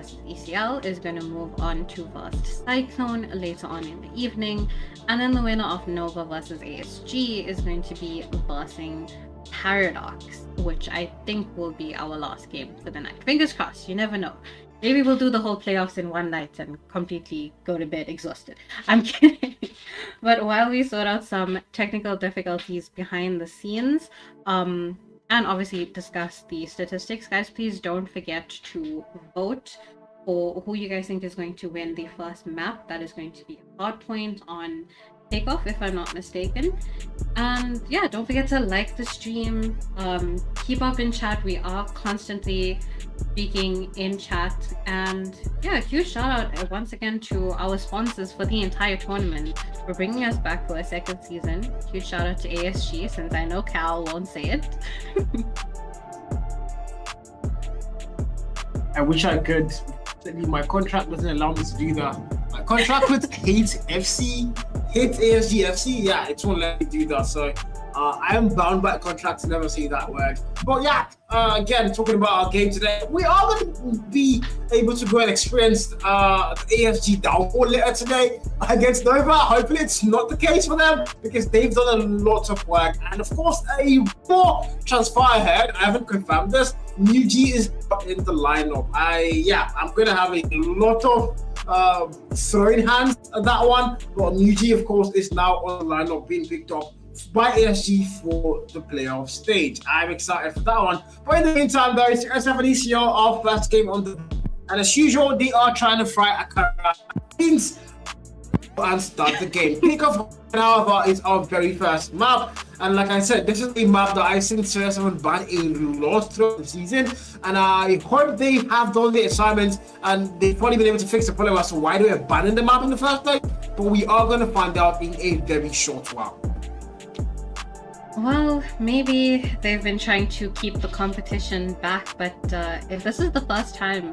versus ECL is going to move on to versus Cyclone later on in the evening, and then the winner of Nova versus ASG is going to be versing Paradox, which I think will be our last game for the night. Fingers crossed, you never know. Maybe we'll do the whole playoffs in one night and completely go to bed exhausted. I'm kidding. But while we sort out some technical difficulties behind the scenes, and obviously discuss the statistics, guys, please don't forget to vote for who you guys think is going to win the first map. That is going to be Hardpoint on Takeoff, if I'm not mistaken. And yeah, don't forget to like the stream, keep up in chat. We are constantly speaking in chat, and yeah, huge shout out once again to our sponsors for the entire tournament for bringing us back for a second season. Huge shout out to ASG, since I know Cal won't say it. I wish I could. My contract doesn't allow me to do that. My contract with Hate ASG FC, yeah, it won't let me do that. So I am bound by contract to never say that word. But yeah, again, talking about our game today, we are going to be able to go and experience the ASG downfall later today against Nova. Hopefully it's not the case for them, because they've done a lot of work. And of course, a more transfer ahead. I haven't confirmed this. New G is in the lineup. I'm going to have a lot of throwing hands at that one. But New G, of course, is now on the lineup being picked up by ASG for the playoff stage. I'm excited for that one. But in the meantime, guys, let's have an ECO, our first game on the... And as usual, they are trying to fry a camera and start the game. Kickoff, however, is our very first map. And like I said, this is a map that I've seen Syrix have banned a lot throughout the season. And I hope they have done the assignments and they've probably been able to fix the problem as to why they were banning the map in the first place. But we are going to find out in a very short while. Well, maybe they've been trying to keep the competition back, but if this is the first time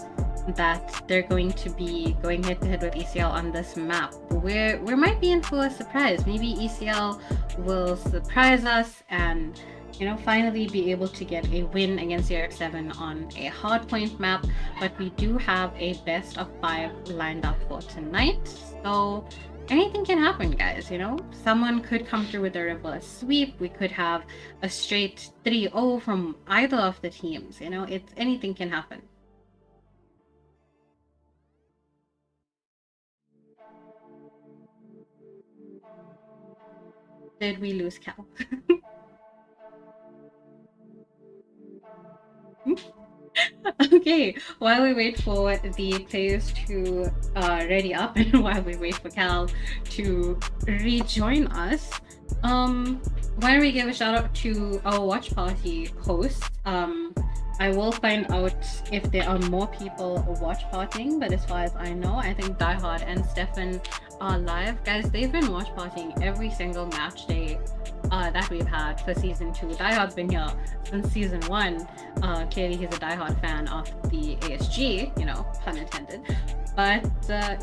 that they're going to be going head-to-head with ECL on this map, we might be in for a surprise. Maybe ECL will surprise us and, you know, finally be able to get a win against Syrix 7 on a hardpoint map. But we do have a best of 5 lined up for tonight, so anything can happen, guys. You know, someone could come through with a reverse sweep. We could have a straight 3-0 from either of the teams. You know, anything can happen. Did we lose Cal? Okay, while we wait for the players to ready up and while we wait for Cal to rejoin us, why don't we give a shout out to our watch party host. I will find out if there are more people watch partying, but as far as I know, I think Diehard and Stefan are live. Guys, they've been watch partying every single match day that we've had for season 2. Diehard's been here since season 1. Clearly he's a diehard fan of the ASG, you know, pun intended. But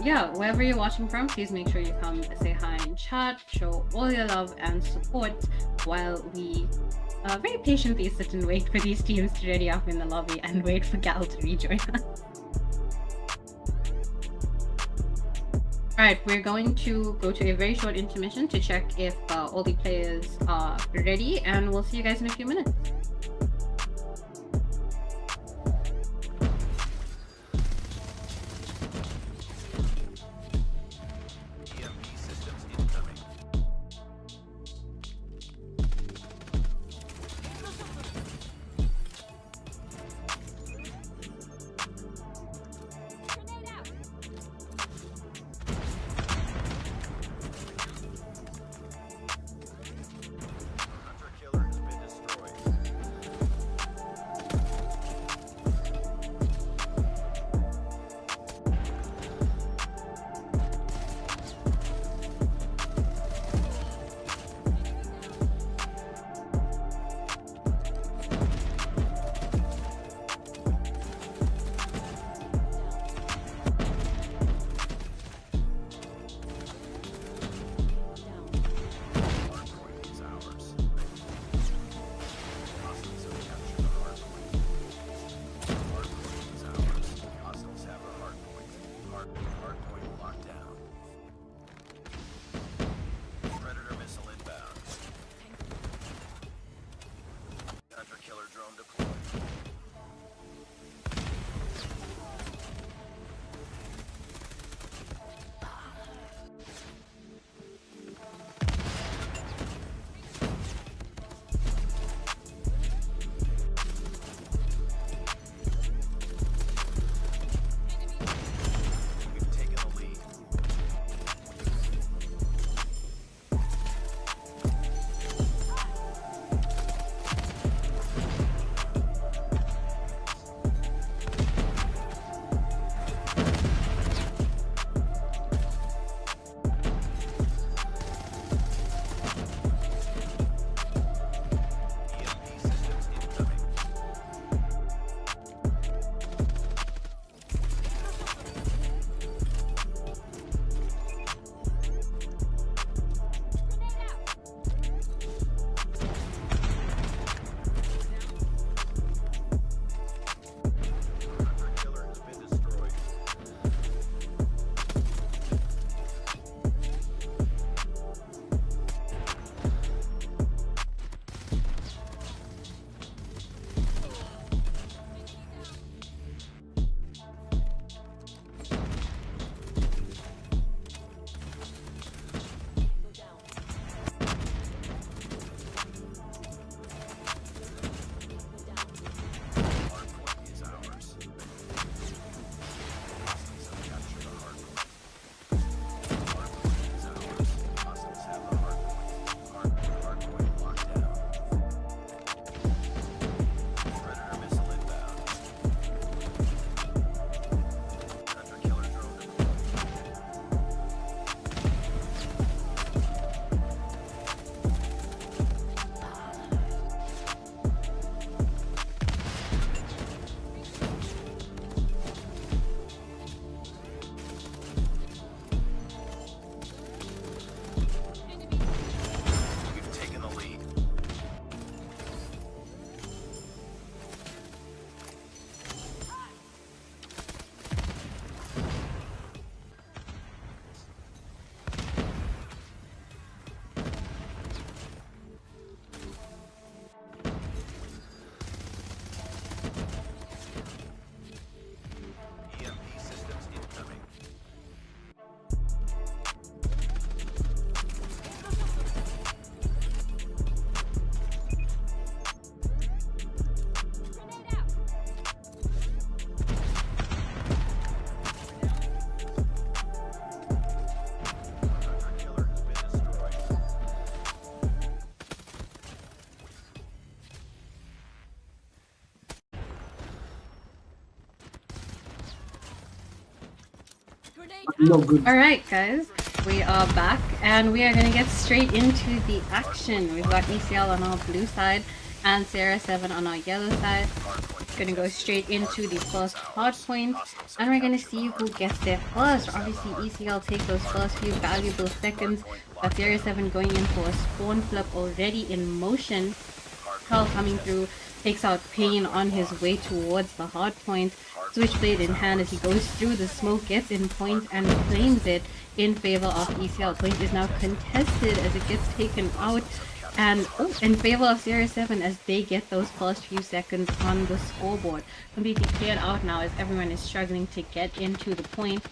yeah, wherever you're watching from, please make sure you come say hi in chat, show all your love and support while we very patiently sit and wait for these teams to ready up in the lobby and wait for Gal to rejoin us. Alright, we're going to go to a very short intermission to check if all the players are ready, and we'll see you guys in a few minutes. Not good. Alright guys, we are back and we are going to get straight into the action. We've got ECL on our blue side and Sierra 7 on our yellow side. Going to go straight into the first hard point and we're going to see who gets there first. Obviously ECL take those first few valuable seconds. Got Sierra 7 going in for a spawn flip already in motion. Carl coming through, takes out Pain on his way towards the hard point. Switchblade in hand as he goes through the smoke, gets in point and claims it in favor of ECL. Point is now contested as it gets taken out and in favor of Sierra 7 as they get those first few seconds on the scoreboard. Completely cleared out now as everyone is struggling to get into the point.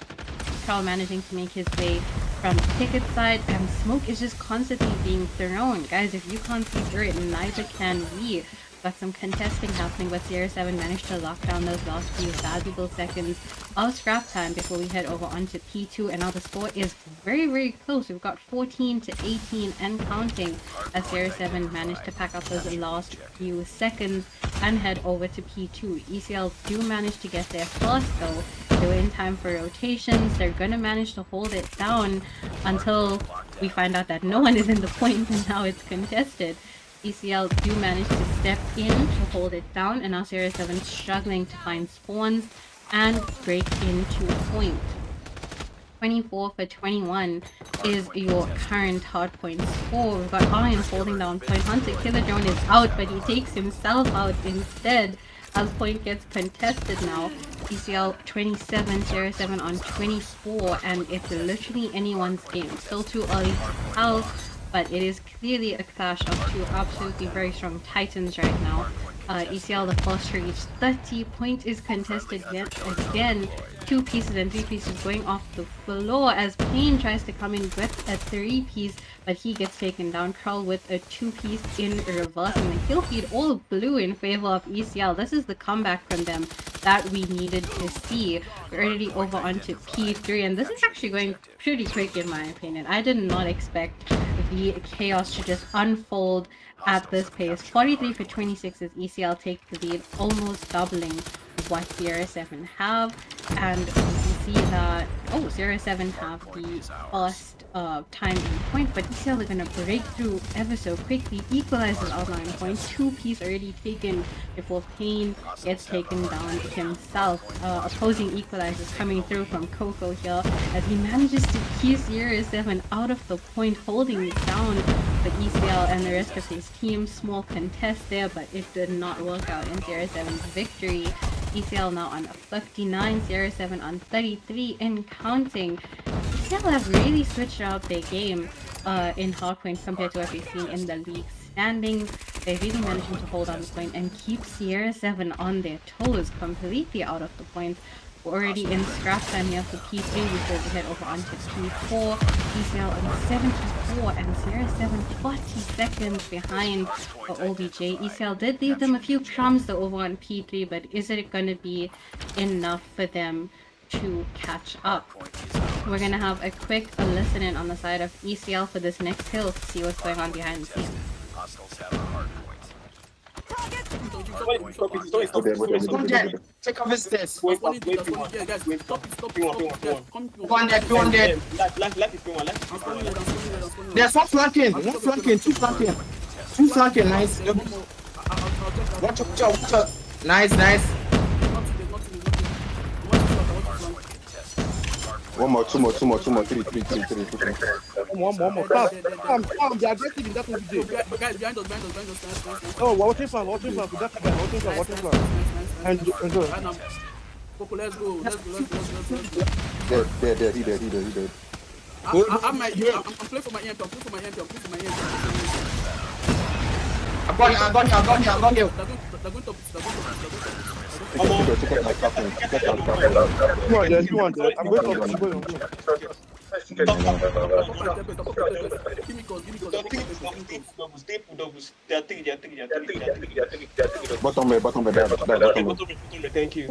Carl managing to make his way from the ticket side and smoke is just constantly being thrown. Guys, if you can't see through it, neither can we. Got some contesting happening, but Sierra 7 managed to lock down those last few valuable seconds of scrap time before we head over onto P2. And now the score is very, very close. We've got 14-18 and counting as Sierra 7 managed to pack up those last few seconds and head over to P2. ECL do manage to get there first though. They were in time for rotations. They're gonna manage to hold it down until we find out that no one is in the point and now it's contested. ECL do manage to step in to hold it down and now Sierra 7 struggling to find spawns and break into point. 24 for 21 is your current hard point score. We've got Iron holding down point. Hunter Killer Drone is out, but he takes himself out instead as point gets contested now. ECL 27, Sierra 7 on 24, and it's literally anyone's game. Still too early to tell, but it is clearly a clash of two absolutely very strong titans right now. ECL the first to reach 30. Point is contested yet again. 2 pieces and 3 pieces going off the floor as Payne tries to come in with a 3-piece, but he gets taken down. Carl with a 2-piece in reverse, and the kill feed all blue in favor of ECL. This is the comeback from them that we needed to see. We're already over onto P3, and this is actually going pretty quick in my opinion. I did not expect the chaos to just unfold at this pace. 43 for 26 as ECL take the lead, almost doubling what Sierra 7 have, and you can see that Sierra 7 have the first time in point, but ECL are gonna break through ever so quickly. Equalizes outline point, 2-piece already taken before Payne gets taken down himself. Opposing equalizers coming through from Coco here as he manages to keep Sierra 7 out of the point, holding it down. But ECL and the rest of his team, small contest there, but it did not work out in Sierra 7's victory. ECL now on 59, Sierra 7 on 33 and counting. ECL have really switched out their game in hardpoint compared to what we've seen in the league standings. They're really managing to hold on the point and keep Sierra 7 on their toes, completely out of the point. We're already in scrap time here for P3 before we head over onto P4. ECL on 74 and Sierra 7 40 seconds behind for OBJ. ECL did leave them a few crumbs though over on P3, but is it going to be enough for them to catch up? We're going to have a quick listen in on the side of ECL for this next hill to see what's going on behind the scenes. Take off his test. One dead. There's one flanking, two flanking, nice. Watch out. Nice. One more, three. One more. Come. They're aggressive in that one today. Guys, behind us. Oh, we're watching plan. Watching plan. And go. Coco, let's go. Dead. He dead. I'm playing for my EMP. I got you. They're going to Check out my captain. Come on, there's one there. I'm going to go. Give me calls. They are three. Bottom way. Thank you.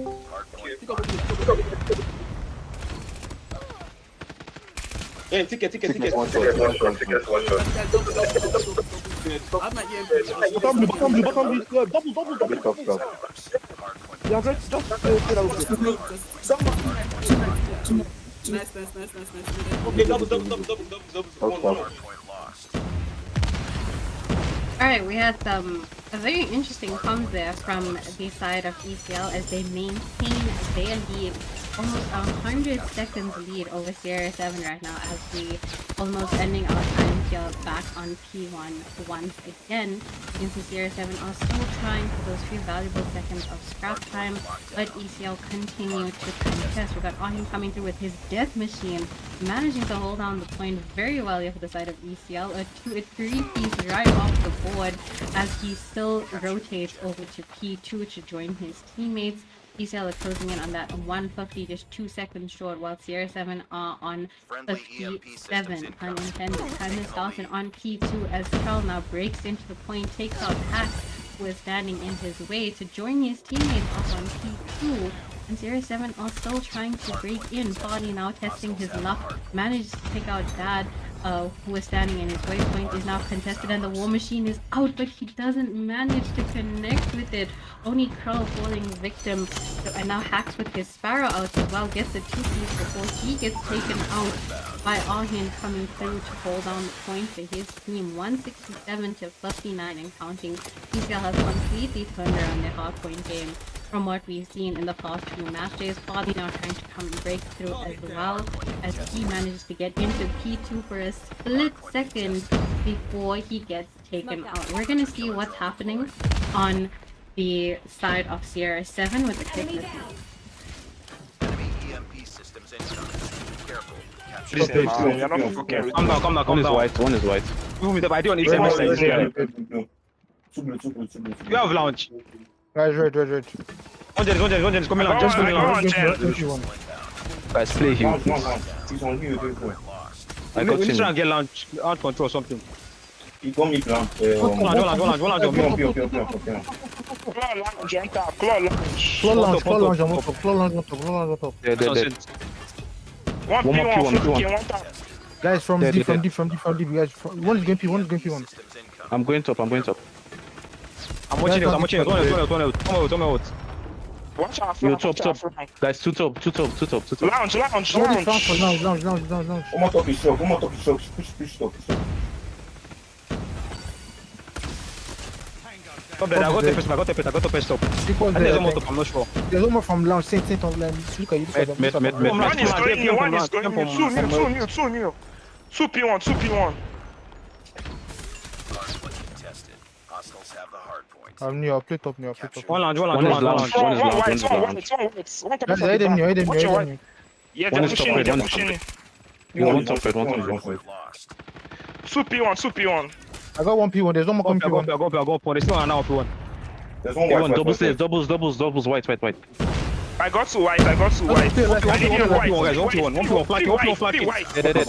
Hey, ticket. I have my EMP. Bottom blue. Double. Yeah, right. Just Nice. Okay, double. Alright, we had a very interesting comms there from the side of ECL as they maintain their lead, almost 100 seconds lead over Sierra 7 right now as we almost ending our time here back on P1 once again. You can see Sierra 7 are still trying for those few valuable seconds of scrap time, but ECL continue to contest. We've got Ahim coming through with his death machine, managing to hold down the point very well here for the side of ECL. A 3-piece right off the board as he still rotates over to P2 to join his teammates. ECL are closing in on that 150, just 2 seconds short, while Sierra 7 are on 57. Unintended time is started on P2 as Charles now breaks into the point, takes out Hack, who is standing in his way, to join his teammates off on P2. And Sierra 7 are still trying to break in. Farley now testing his luck, manages to take out Dad, who is standing in his waypoint, is now contested and the war machine is out, but he doesn't manage to connect with it. Only Curl falling victim, and now Hacks with his Sparrow out as well, gets a 2-piece before he gets taken out by Arhin coming through to hold down the point for his team. 167 to 59 and counting. ECL has completely turned around their hardpoint game from what we've seen in the past few matches. Farley now trying to come and break through as well as he manages to get into P2 for a split second before he gets taken out. We're gonna see what's happening on the side of Sierra 7 with the quickness. Come down. One is white. Move me up. I don't need to You have launch. Guys, right. One gen, come in launch. Just come in launch. Guys, play him. I got him. Try and get launch control something. Hold on. Claw launch on top. Dead. One P1. Guys, from deep, guys. One is going P1. I'm going top. I'm watching it. One out. Come out. Watch out. Yo, top. Guys, two top. Lounge. Lounge. One more top is shot. Push top. Top there. I got the pest top. Because And there's one more top. I'm not sure. there's one more from lounge. Saint on land. Look at you. Met. One is going new. Two new. 2P1. I'm new. I'll play top. One lounge. One white. Guys, I didn't know. Yeah, One they're is top pushing red, me. one is top red. 2P1. I got 1P1. There's one more coming P1. Go. There's still an hour for one. There's one One white. double stairs, doubles, white. I got two white. I need your white. One flank. Dead.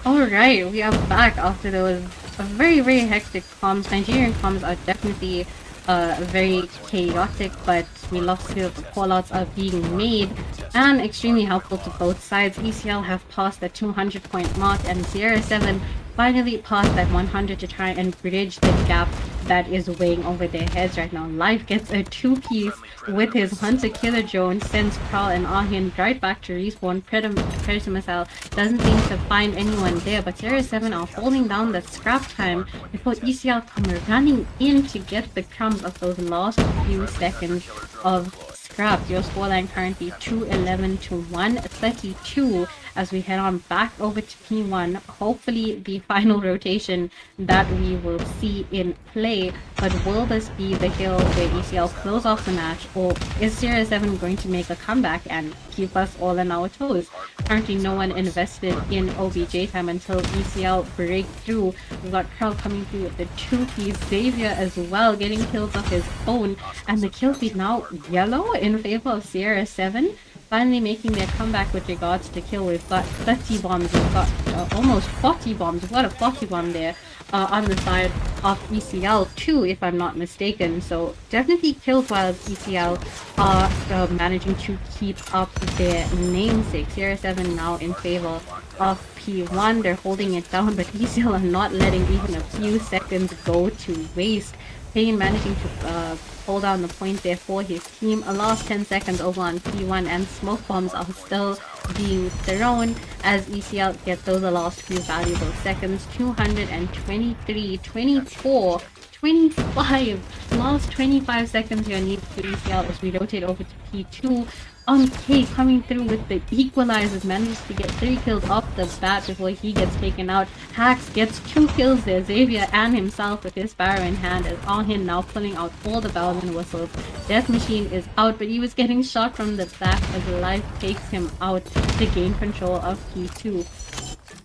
Alright, we are back after those very, very hectic comms. Nigerian comms are definitely very chaotic, but we love to see that the callouts are being made and extremely helpful to both sides. ECL have passed the 200 point mark and Sierra 7 finally passed that 100 to try and bridge the gap that is weighing over their heads right now. Life gets a 2-piece with his Hunter Killer drone, sends Prowl and Arhin right back to respawn. Predator Missile doesn't seem to find anyone there, but Sierra 7 are holding down the scrap time before ECL come running in to get the crumbs of those last few seconds of scrap. Your scoreline currently 211 to 132 as we head on back over to P1. Hopefully the final rotation that we will see in play, but will this be the hill where ECL close off the match, or is Sierra 7 going to make a comeback and keep us all on our toes? Currently no one invested in OBJ time until ECL break through. We've got Curl coming through with the 2-piece, Xavier as well getting kills of his own, and the kill feed now yellow in favor of Sierra 7. Finally making their comeback with regards to kill. We've got 30 bombs, we've got almost 40 bombs. We've got a 40 bomb there on the side of ECL too, if I'm not mistaken. So definitely kills while ECL are managing to keep up their namesake. Sierra 7 now in favor of P1. They're holding it down, but ECL are not letting even a few seconds go to waste. Payne managing to hold down the point there for his team. A last 10 seconds over on P1, and smoke bombs are still being thrown as ECL get those last few valuable seconds. 223, 24, 25. Last 25 seconds here needed for ECL as we rotate over to P2. On K coming through with the equalizers, manages to get 3 kills off the bat before he gets taken out. Hax gets 2 kills there, Xavier and himself with his sparrow in hand, as Ahin now pulling out all the bells and whistles. Death Machine is out, but he was getting shot from the back as life takes him out to gain control of P2.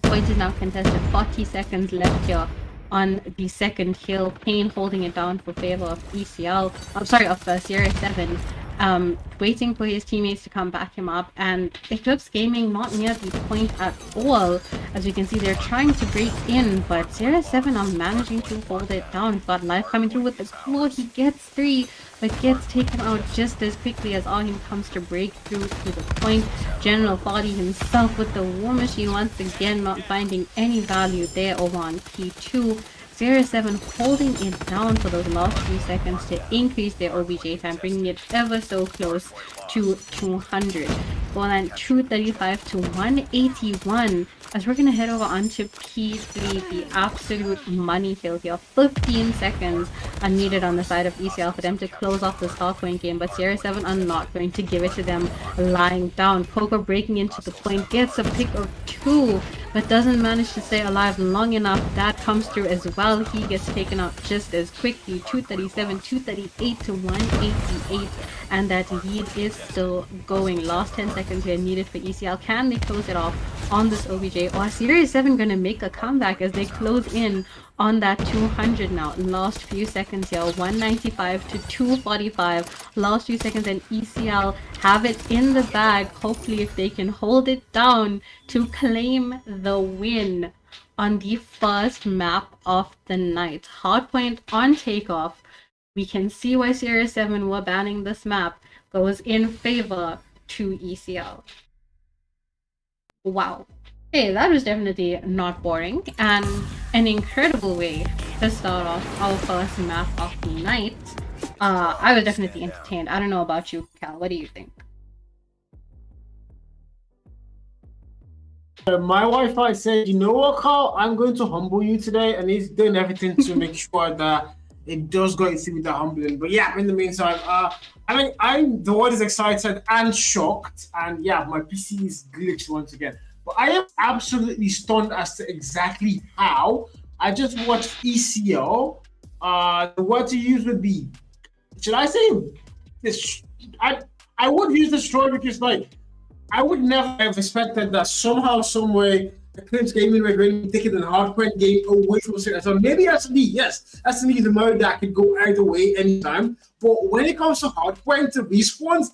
Point is now contested, 40 seconds left here on the second kill. Payne holding it down for favor of ECL. I'm sorry, of Syrix 7. Waiting for his teammates to come back him up, and Eclipse Gaming not near the point at all. As you can see, they're trying to break in, but Syrix 7 are managing to hold it down. We've got Life coming through with the claw. He gets 3, but gets taken out just as quickly as Ahim comes to break through to the point. General Foddy himself with the War Machine once again, not finding any value there over on P2. 07 holding it down for those last few seconds to increase their OBJ time, bringing it ever so close to 200. Scoreline 235 to 181. As we're gonna head over onto P3, the absolute money hill here. 15 seconds are needed on the side of ECL for them to close off this half-point game, but Sierra 7 are not going to give it to them lying down. Poker breaking into the point, gets a pick of 2, but doesn't manage to stay alive long enough. That comes through as well. He gets taken out just as quickly. 237, 238 to 188, and that lead is still going. Last 10 seconds here needed for ECL. Can they close it off on this OBJ, or are Series 7 gonna make a comeback as they close in on that 200 now? Last few seconds here, 195 to 245. Last few seconds, and ECL have it in the bag. Hopefully, if they can hold it down to claim the win on the first map of the night. Hardpoint on takeoff. We can see why Series 7 were banning this map. Goes in favor to ECL. Wow. Hey, that was definitely not boring, and an incredible way to start off our first map of the night. I was definitely entertained. I don't know about you, Cal. What do you think? My Wi-Fi said, you know what, Carl? I'm going to humble you today, and he's doing everything to make sure that it does go into with the humbling. But yeah, in the meantime, I mean, I'm the one is excited and shocked, and yeah, my PC is glitched once again. But I am absolutely stunned as to exactly how. I just watched ECL. The word to use would be, should I say this? I would use destroy, because like I would never have expected that somehow, some way, Eclipse Gaming were going to take it in a hardpoint game away from Syrix. So maybe SME, yes, SME is a mode that could go either way anytime. But when it comes to hardpoint to respawns,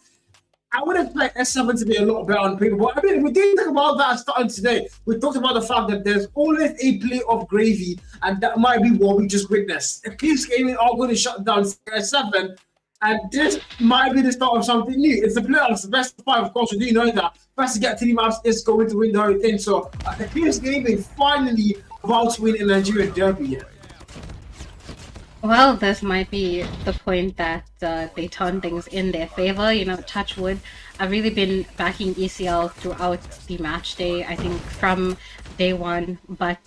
I would expect S7 to be a lot better on paper. But I mean, we didn't talk about that starting today. We talked about the fact that there's always a play of gravy, and that might be what we just witnessed. Eclipse Gaming are going to shut down S7, and this might be the start of something new. It's the playoffs, the best of 5, of course. We do know that. Best to get 3 maps is going to win the whole thing. So Eclipse Gaming finally about to win a Nigerian derby here. Well, this might be the point that they turn things in their favor. You know, touch wood. I've really been backing ECL throughout the match day, I think from day one. But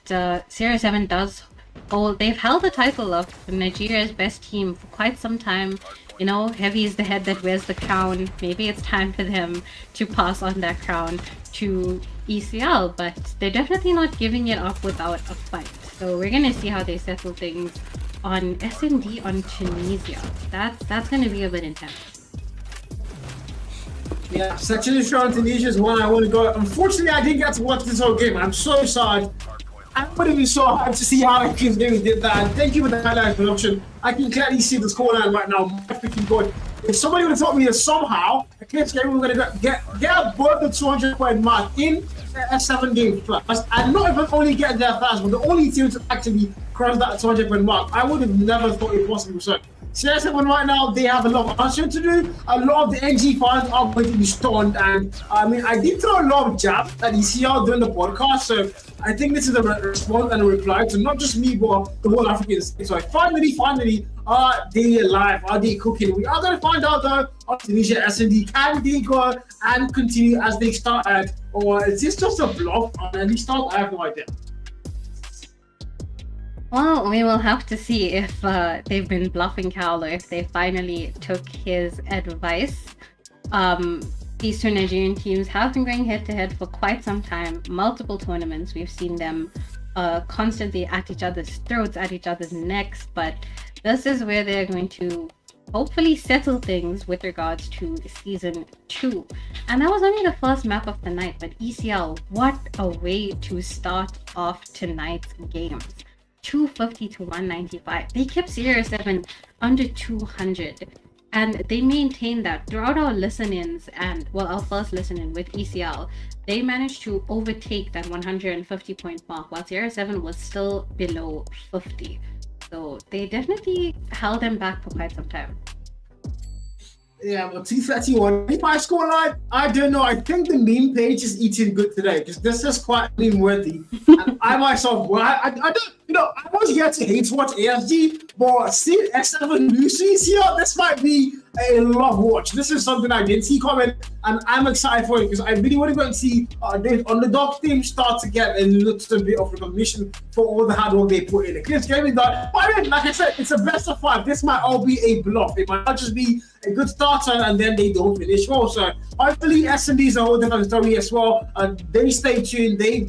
Sierra 7 does hold, they've held the title of Nigeria's best team for quite some time. You know, Heavy is the head that wears the crown. Maybe it's time for them to pass on that crown to ECL, but they're definitely not giving it up without a fight. So we're gonna see how they settle things on SND on Tunisia. That's gonna be a bit intense. Yeah, Section on Tunisia is one I want to go. Unfortunately, I didn't get to watch this whole game. I'm so sad. I would have been so hard to see how Eclipse Gaming did that. And thank you for the highlight production. I can clearly see the scoreline right now. My freaking god. If somebody would have told me that somehow Eclipse Gaming were going to get above the 200-point mark in a 7 game first, and not even only get there fast, but the only team to actually cross that 200-point mark, I would have never thought it possible. So CR7 right now, they have a lot of answering to do. A lot of the NG fans are going to be stunned. And I mean, I did throw a lot of jabs at ECL during the podcast. So I think this is a response and a reply to not just me, but the whole African state. So finally, are they alive? Are they cooking? We are going to find out though. Of Tunisia S&D, can they go and continue as they started? Or is this just a bluff? And they start, I have no idea. Well, we will have to see if they've been bluffing Cal or if they finally took his advice. These two Nigerian teams have been going head-to-head for quite some time. Multiple tournaments. We've seen them constantly at each other's throats, at each other's necks. But this is where they're going to hopefully settle things with regards to Season 2. And that was only the first map of the night. But ECL, what a way to start off tonight's games. 250 to 195. They kept Syrix under 200, and they maintained that throughout our listen-ins. And well, our first listen-in with ECL, they managed to overtake that 150 point mark while Syrix was still below 50. So they definitely held them back for quite some time. Yeah, but 231. If I score line, I don't know. I think the meme page is eating good today because this is quite meme worthy. And I myself, well, I don't, you know, I was here to hate watch AFG, but seeing S7 Lucy's here, this might be a love watch. This is something I didn't see coming, and I'm excited for it because I really want to go and see the underdog team start to get a little bit of recognition for all the hard work they put in. Eclipse Gaming done. But I mean, like I said, it's a best of 5. This might all be a bluff. It might not just be a good starter and then they don't finish well. So hopefully S&D is a whole different story as well. And they stay tuned. They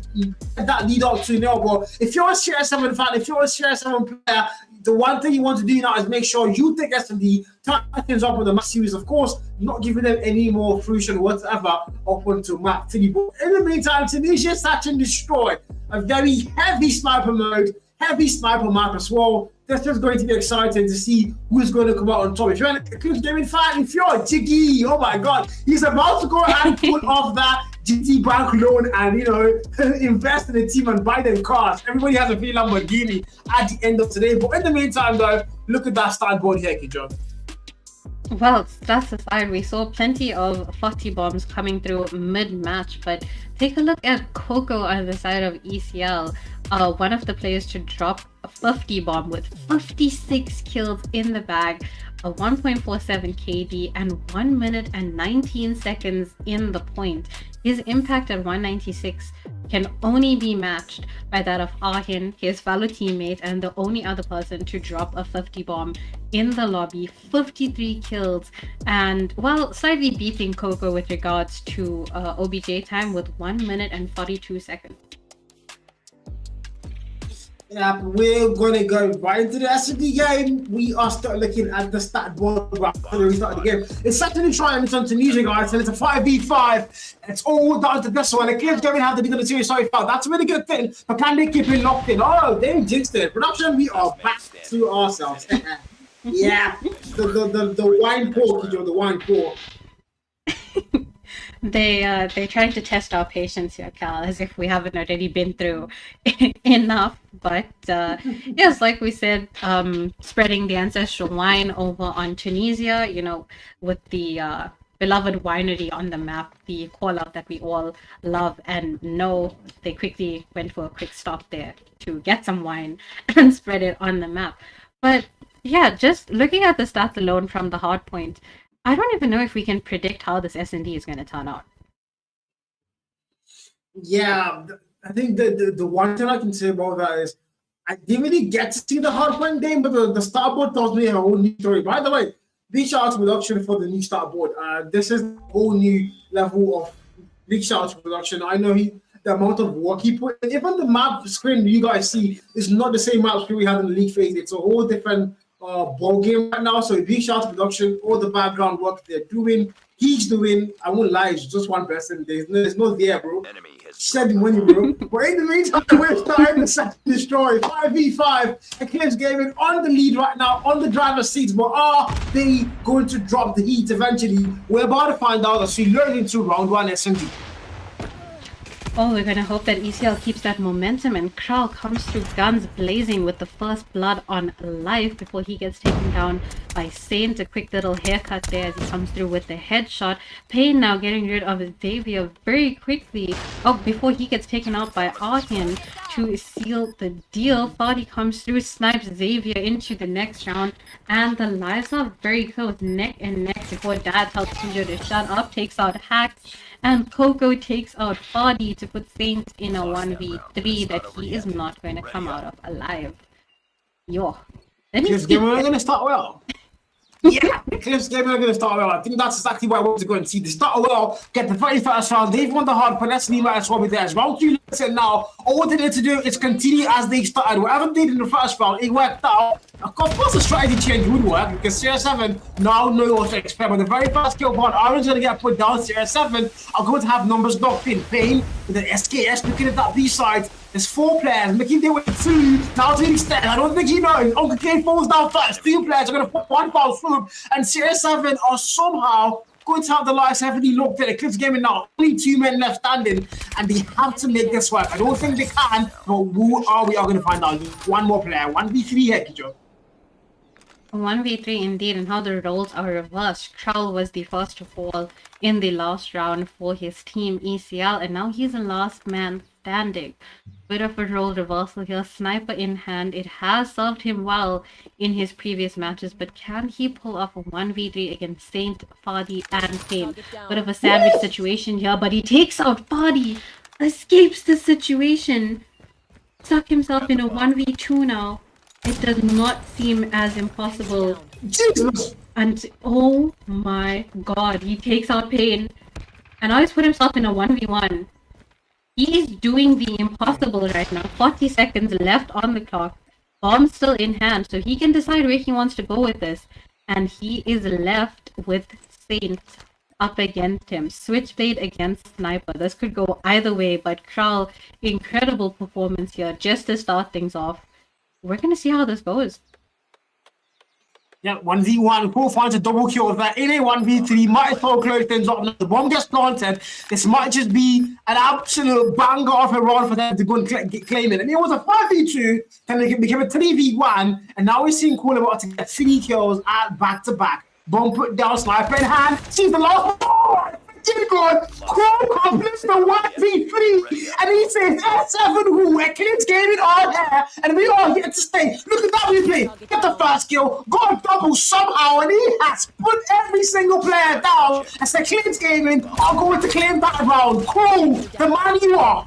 get that lead up to now. But if you're a CR7 fan, if you're a CR7 player, the one thing you want to do now is make sure you take S&D, turn things up with the match series, of course, not giving them any more fruition whatsoever up onto map 3. But in the meantime, Tunisia Search and Destroy, a very heavy sniper mode, heavy sniper map as well. That's just going to be exciting to see who's going to come out on top. If you're an Eclipse Gaming fan, if you're a Jiggy, oh my God, he's about to go and pull off that GT bank loan and, you know, invest in the team and buy them cars. Everybody has a free Lamborghini at the end of today. But in the meantime, though, look at that start board here, Kijo. Well, stats aside, we saw plenty of 40 bombs coming through mid-match, but take a look at Coco on the side of ECL, one of the players to drop a 50 bomb with 56 kills in the bag, a 1.47 KD, and 1 minute and 19 seconds in the point. His impact at 196 can only be matched by that of Ahin, his fellow teammate, and the only other person to drop a 50 bomb in the lobby. 53 kills, and well, slightly beating Coco with regards to OBJ time with 1 minute and 42 seconds. Yeah, we're gonna go right into the rest of the game. We are still looking at the stat board after we started the game. It's certainly trying to Tunisia, guys, and it's a 5v5. It's all down to this one. Eclipse Gaming have to be the series so far. That's a really good thing. But can they keep it locked in? Oh, they jinxed it. Production, we are back to ourselves. Yeah, the wine pour, Kijo, the wine pour. They're trying to test our patience here, Cal, as if we haven't already been through enough. But yes, like we said, spreading the ancestral wine over on Tunisia, you know, with the beloved winery on the map, the call out that we all love and know. They quickly went for a quick stop there to get some wine and spread it on the map. But yeah, just looking at the stats alone from the hard point, I don't even know if we can predict how this S&D is going to turn out. Yeah, I think the one thing I can say about that is I didn't really get to see the hardpoint game, but the starboard tells me a whole new story. By the way, big shout out to production for the new starboard. This is a whole new level of big shout out to production. I know the amount of work he put in. Even the map screen you guys see is not the same map screen we had in the league phase. It's a whole different ball game right now. So big shout out to production, all the background work they're doing. He's doing, I won't lie, it's just one person. There's no there, bro. Shed money, bro. But in the meantime, we're starting to set destroy 5v5. Eclipse Gaming on the lead right now, on the driver's seat. But are they going to drop the heat eventually? We're about to find out as we learn into round 1 S&D. Oh, we're gonna hope that ECL keeps that momentum and Kral comes through guns blazing with the first blood on life before he gets taken down by Saint. A quick little haircut there as he comes through with the headshot. Pain now getting rid of Xavier very quickly. Oh, before he gets taken out by Arhin to seal the deal. Fadi comes through, snipes Xavier into the next round, and the lives are very close, neck and neck before Dad tells Tujo to shut up, takes out Hacks, and Coco takes out Fadi to put Saint in a 1v3 that he is not going to come out of alive. Yo. Let me This game we're going to start well. Yeah, Eclipse game we're going to start well. I think that's exactly what I want to go and see. They start well, get the very first round. They've won the hard part. Let's leave that as well with theirs. Round 2, let's say now. All they need to do is continue as they started. Whatever they did in the first round, it worked out. Of course, the strategy change would work because CR7 now know what to expect. But the very first kill part, Aaron's going to get put down. CR7 are going to have numbers locked in. Pain with the SKS looking at that B side. There's 4 players making their way through. Now to the extent, I don't think he knows. Uncle K falls down first. 2 players are going to put 1 foul through. And CR7 are somehow going to have the lives heavily looked at. Eclipse gaming now. Only 2 men left standing. And they have to make this work. I don't think they can. But who are we going to find out? 1 more player. 1v3 here, Kijo. 1v3 indeed, and how the roles are reversed. Kral was the first to fall in the last round for his team ECL, and now he's the last man standing. Bit of a role reversal here, sniper in hand. It has served him well in his previous matches, but can he pull off a 1v3 against Saint, Fadi, and Pain? Bit of a sandwich situation here, but he takes out Fadi, escapes the situation, stuck himself in a 1v2 now. It does not seem as impossible. Jesus! And oh my god, he takes out Pain. And now he's put himself in a 1v1. He is doing the impossible right now. 40 seconds left on the clock. Bomb still in hand, so he can decide where he wants to go with this. And he is left with Saint up against him. Switchblade against Sniper. This could go either way, but Kral, incredible performance here just to start things off. We're going to see how this goes. Yeah, 1v1. Who finds a double kill with that in a 1v3? Might as well close things up. Now, the bomb gets planted. This might just be an absolute banger of a run for them to go and claim it. And it was a 5v2, and it became a 3v1. And now we're seeing Cool about to get 3 kills at back-to-back. Bomb put down, sniper in hand. She's the last one. Good. Cool completes the 1v3, and he says S7 who Eclipse gaming on here, and we all here to stay. Look at that replay. Get the first kill, got a double somehow, and he has put every single player down. As Eclipse gaming are going to claim that round. Cool, the man you are.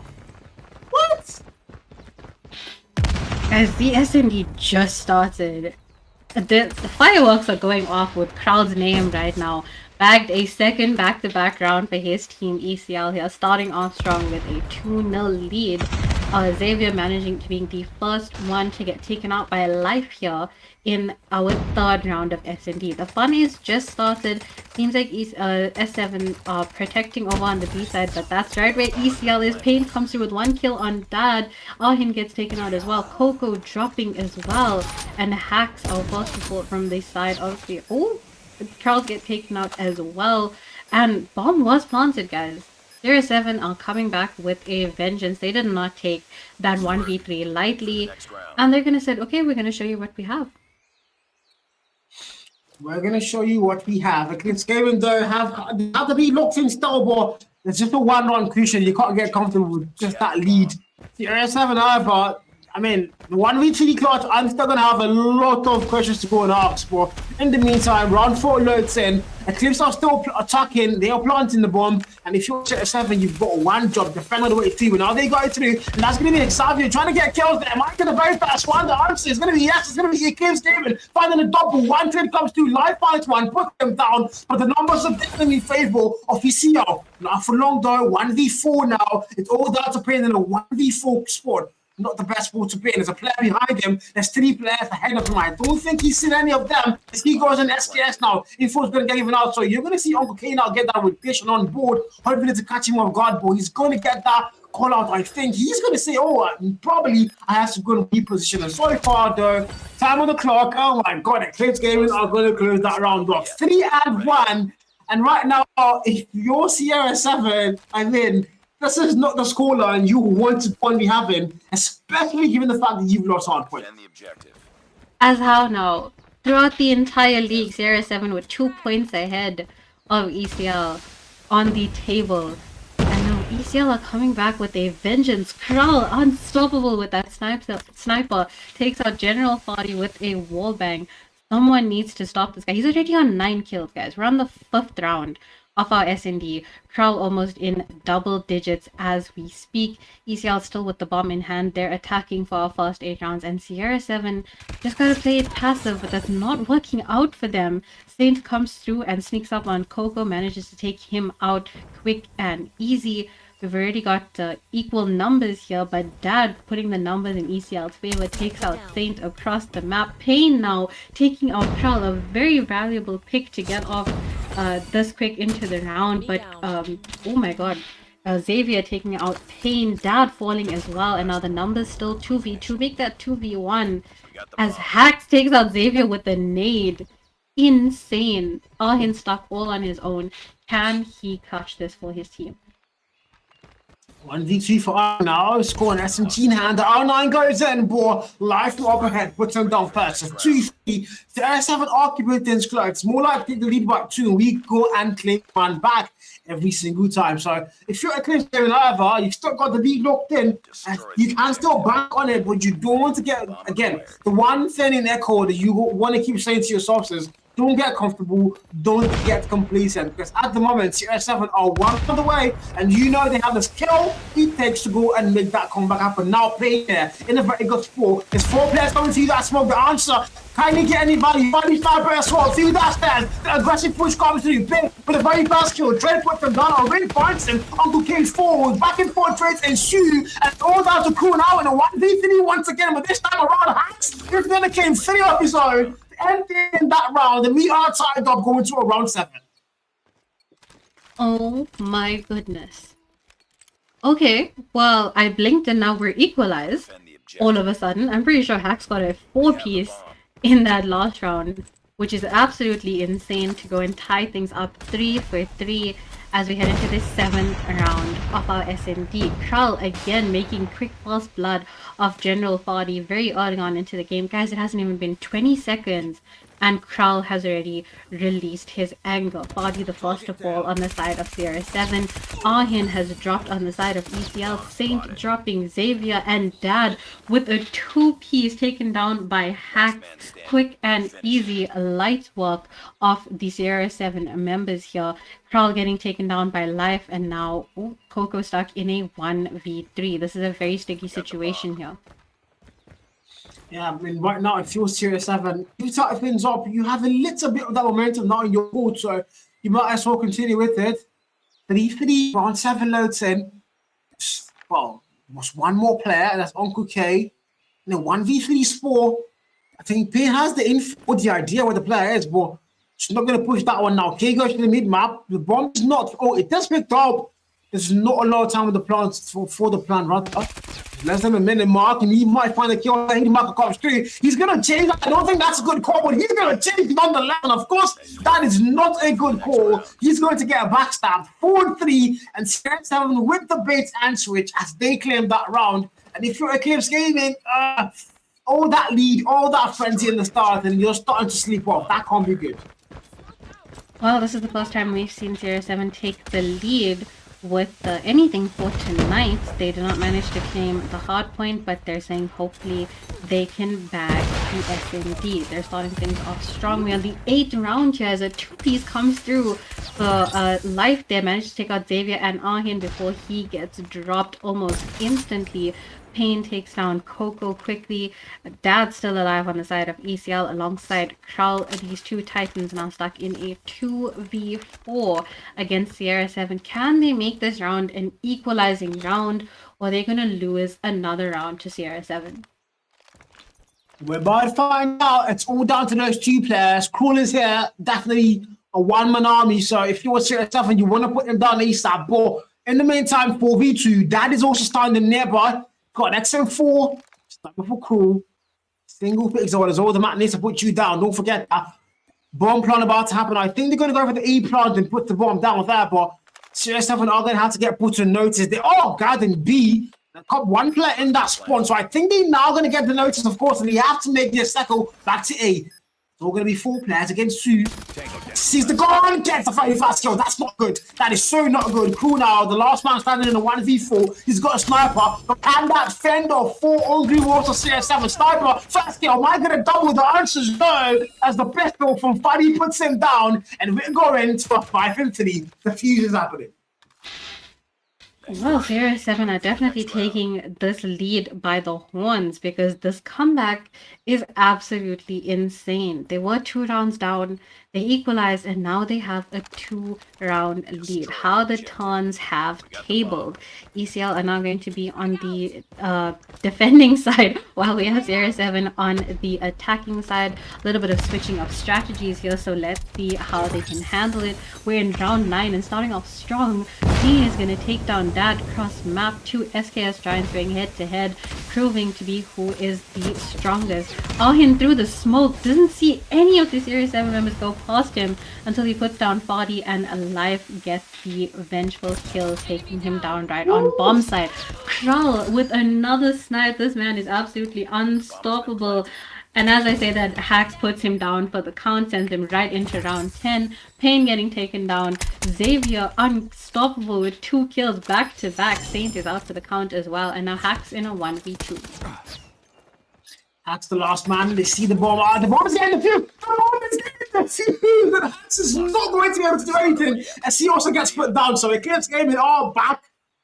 What? As the SMD just started, the fireworks are going off with Kral's name right now. Bagged a second back-to-back round for his team ECL here, starting off strong with a 2-0 lead. Xavier managing to be the first one to get taken out by life here in our 3rd round of S&D. The fun is just started. Seems like S7 are protecting over on the B side, but that's right where ECL is. Pain comes through with 1 kill on Dad. Arhin gets taken out as well. Coco dropping as well. And Hacks are first to fall from the side of the... Oh! Charles get taken out as well, and bomb was planted, guys. 0-7 are coming back with a vengeance. They did not take that 1v3 lightly, and they're gonna say, okay, we're gonna show you what we have. We're gonna show you what we have. Eclipse gaming though have to be locked in still, but it's just a 1-1 crucial. You can't get comfortable with just that lead. The 0-7 but I mean, the 1v3 clutch, I'm still going to have a lot of questions to go and ask, but in the meantime, round 4 loads in, Eclipse are still attacking, they are planting the bomb, and if you're at 7, you've got 1 job, defend all the way through, and now they got it through, and that's going to be Xavier trying to get kills there. Might get the very fast one, the answer is going to be yes, it's going to be Eclipse David, finding a double, 1 trade comes through, live finds 1, put them down, but the numbers are definitely favorable of ECL. Now for long though, 1v4 now, it's all down to playing in a 1v4 spot. Not the best ball to play. There's a player behind him. There's 3 players ahead of him. I don't think he's seen any of them. As he goes in SKS now, info's going to get given out. So you're going to see Uncle K now get that rotation on board. Hopefully to catch him off guard, but he's going to get that call out. I think he's going to say, oh, probably I have to go and reposition. And so far, though, time on the clock. Oh my God, Eclipse Gaming are going to close that round off. 3-1. And right now, if you're Sierra 7, I mean, this is not the scoreline you want to be having, especially given the fact that you've lost hard point. As how now? Throughout the entire league, Sierra 7 with 2 points ahead of ECL on the table. And now ECL are coming back with a vengeance. Kral, unstoppable with that sniper, takes out General Fadi with a wallbang. Someone needs to stop this guy. He's already on 9 kills, guys. We're on the 5th round of our S&D. Kral almost in double digits as we speak. ECL still with the bomb in hand. They're attacking for our first 8 rounds. And Sierra 7 just gotta play it passive, but that's not working out for them. Saint comes through and sneaks up on Coco, manages to take him out quick and easy. We've already got equal numbers here, but Dad putting the numbers in ECL's favor takes out Saint across the map. Payne now taking out Kral, a very valuable pick to get off this quick into the round. But oh my god, Xavier taking out Payne, Dad falling as well, and now the numbers still 2v2, make that 2v1 as Hax takes out Xavier with a nade. Insane. Arhin stuck all on his own. Can he clutch this for his team? 1v3 for R now, scoring SMG in hand. R9 goes in, boy. Life from up ahead, puts him down first. 2-3. The S7 occupant things close. It's more likely to lead back 2, and we go and claim man back every single time. So if you're Eclipse game however, you've still got the lead locked in. You can still bank on it, but you don't want to get, again, the one thing in Echo that you want to keep saying to yourself is, don't get comfortable, don't get complacent, because at the moment, CR7 are one on the way, and you know they have the skill it takes to go and make that comeback happen. Now play there in a very good sport. There's 4 players coming to you that smoke. The answer, can you get any value? Value sniper as well. See that stairs. The aggressive push comes through. Big with a very fast kill. Trade puts them down. Already finds him. Uncle King's forward. Back and forth trades ensue. And all down to Crew now in a 1v3 once again. But this time around, Hacks is going to claim 3 of his own. Ending that round, and we are tied up going to a round 7. Oh my goodness. Okay, well, I blinked and now we're equalized. All of a sudden, I'm pretty sure Hax got a 4-piece in that last round, which is absolutely insane to go and tie things up 3 for 3 as we head into this 7th round of our S&D. Kral again making quick fast blood of General Fadi very early on into the game. Guys, it hasn't even been 20 seconds and Kral has already released his anger. Fadi the first of all on the side of CR7. Arhin has dropped on the side of ECL. Saint dropping Xavier, and Dad with a 2-piece taken down by Hack. Quick and easy light work of the CR7 members here. Kral getting taken down by Life, and now Coco stuck in a 1v3. This is a very sticky situation here. Yeah, I mean, right now, if you're Series 7, you tie things up, you have a little bit of that momentum now in your board, so you might as well continue with it. 3-3, round 7 loads in. Well, was one more player, and that's Uncle K. And then 1v3 sport. I think Payne has the info, the idea where the player is, but she's not going to push that one now. K goes to the mid map. The bomb is not. Oh, it does pick up. There's not a lot of time with the plans for the plan, rather. Less than a minute mark, and he might find a kill. He might come straight. He's gonna change. I don't think that's a good call, but he's gonna change nonetheless. And of course, that is not a good call. He's going to get a backstab. 4-3, and CR7 with the bait and switch as they claim that round. And if you're Eclipse Gaming, all that lead, all that frenzy in the start, and you're starting to sleep off. That can't be good. Well, this is the first time we've seen CR7 take the lead with anything for tonight. They did not manage to claim the hard point, but they're saying hopefully they can bag the S&D. They're starting things off strong. We are the 8th round here as a 2-piece comes through for Life. They managed to take out Xavier and Arhin before he gets dropped almost instantly. Payne takes down Coco quickly. Dad's still alive on the side of ECL alongside Kral. These 2 Titans now stuck in a 2v4 against Sierra 7. Can they make this round an equalizing round, or are they going to lose another round to Sierra 7? We're about to find out. It's all down to those 2 players. Cruel is here, definitely a one-man army. So if you're Sierra 7, you want to put them down ASAP. But in the meantime, 4v2, Dad is also standing nearby. Got an XM4, sniper for Crew, single fix orders, all the map needs to put you down. Don't forget that. Bomb plan about to happen. I think they're going to go for the E plant and put the bomb down there, but Syrix 7 are going to have to get put to notice. They are guarding B. They got one player in that spawn, so I think they're now going to get the notice, of course, and they have to make their cycle back to A. It's all going to be 4 players against 2. Sees the goal and gets the 35 kill. That's not good. That is so not good. Crew now, the last man standing in a 1v4. He's got a sniper. But can that fend off 4 hungry walls of Syrix 7? Sniper, first kill. Am I going to double? The answer is no. As the pistol from Fadi puts him down, and we're going to a 5-3. The fuse is happening. Well, Syrix 7 are definitely taking this lead by the horns because this comeback is absolutely insane. They were 2 rounds down, they equalized, and now they have a 2-round lead. How the turns have tabled. ECL are now going to be on the defending side while we have Syrix 7 on the attacking side. A little bit of switching of strategies here, so let's see how they can handle it. We're in round 9 and starting off strong. Dean is going to take down Dad cross map. 2 SKS Giants going head to head, proving to be who is the strongest. Ahin through the smoke, doesn't see any of the Syrix 7 members go past him until he puts down Fadi, and Alive gets the vengeful kill, taking him down right on bomb side. Kral with another snipe. This man is absolutely unstoppable. And as I say that, Hax puts him down for the count, sends him right into round 10. Pain getting taken down. Xavier unstoppable with 2 kills back to back. Saint is out for the count as well. And now Hax in a 1v2. Hax the last man. They see the bomb. The bomb is getting the fuse. The bomb is getting the fuse. And Hax is not going to be able to do anything. As he also gets put down. So Eclipse game it all back.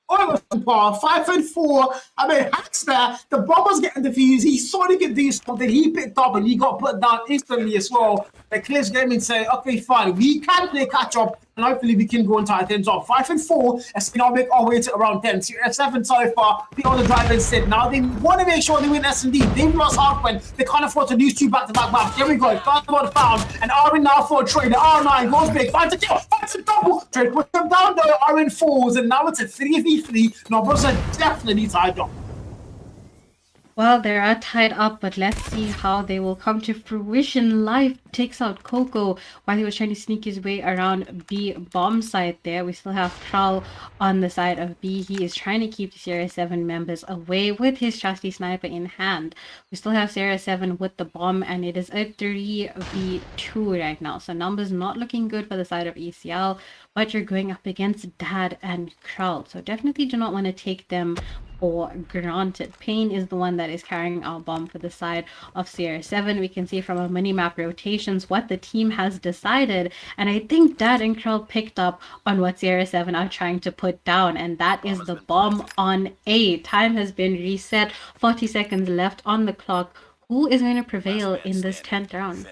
Almost on par, 5-4. I mean, Hax there. The bomb was getting defused. He saw he could do something. He picked up and he got put down instantly as well. Eclipse Gaming say, okay, fine. We can play catch up and hopefully we can go into our 10s off. 5-4. As we now make our way to around 10. Syrix 7 so far. Be on the driving sit. Now they want to make sure they win S&D. They've lost Hardpoint. They can't afford to lose 2 back-to-back maps. Here we go. First one found. And Armin now for a trade. The R9 goes big. Finds a kill. Finds a double. Trade puts them down though. Armin falls. And now it's a 3v3. Numbers are definitely tied up. Well, they are tied up, but let's see how they will come to fruition. Life takes out Coco while he was trying to sneak his way around B bomb site there. We still have Kral on the side of B. He is trying to keep the Syrix 7 members away with his trusty sniper in hand. We still have Syrix 7 with the bomb, and it is a 3v2 right now. So numbers not looking good for the side of ECL, but you're going up against Dad and Kral. So definitely do not want to take them for granted. Pain is the one that is carrying our bomb for the side of Syrix 7. We can see from our mini-map rotations what the team has decided, and I think Dad and Kral picked up on what Syrix 7 are trying to put down, and that is the bomb on A. Time has been reset, 40 seconds left on the clock. Who is going to prevail in this 10th round?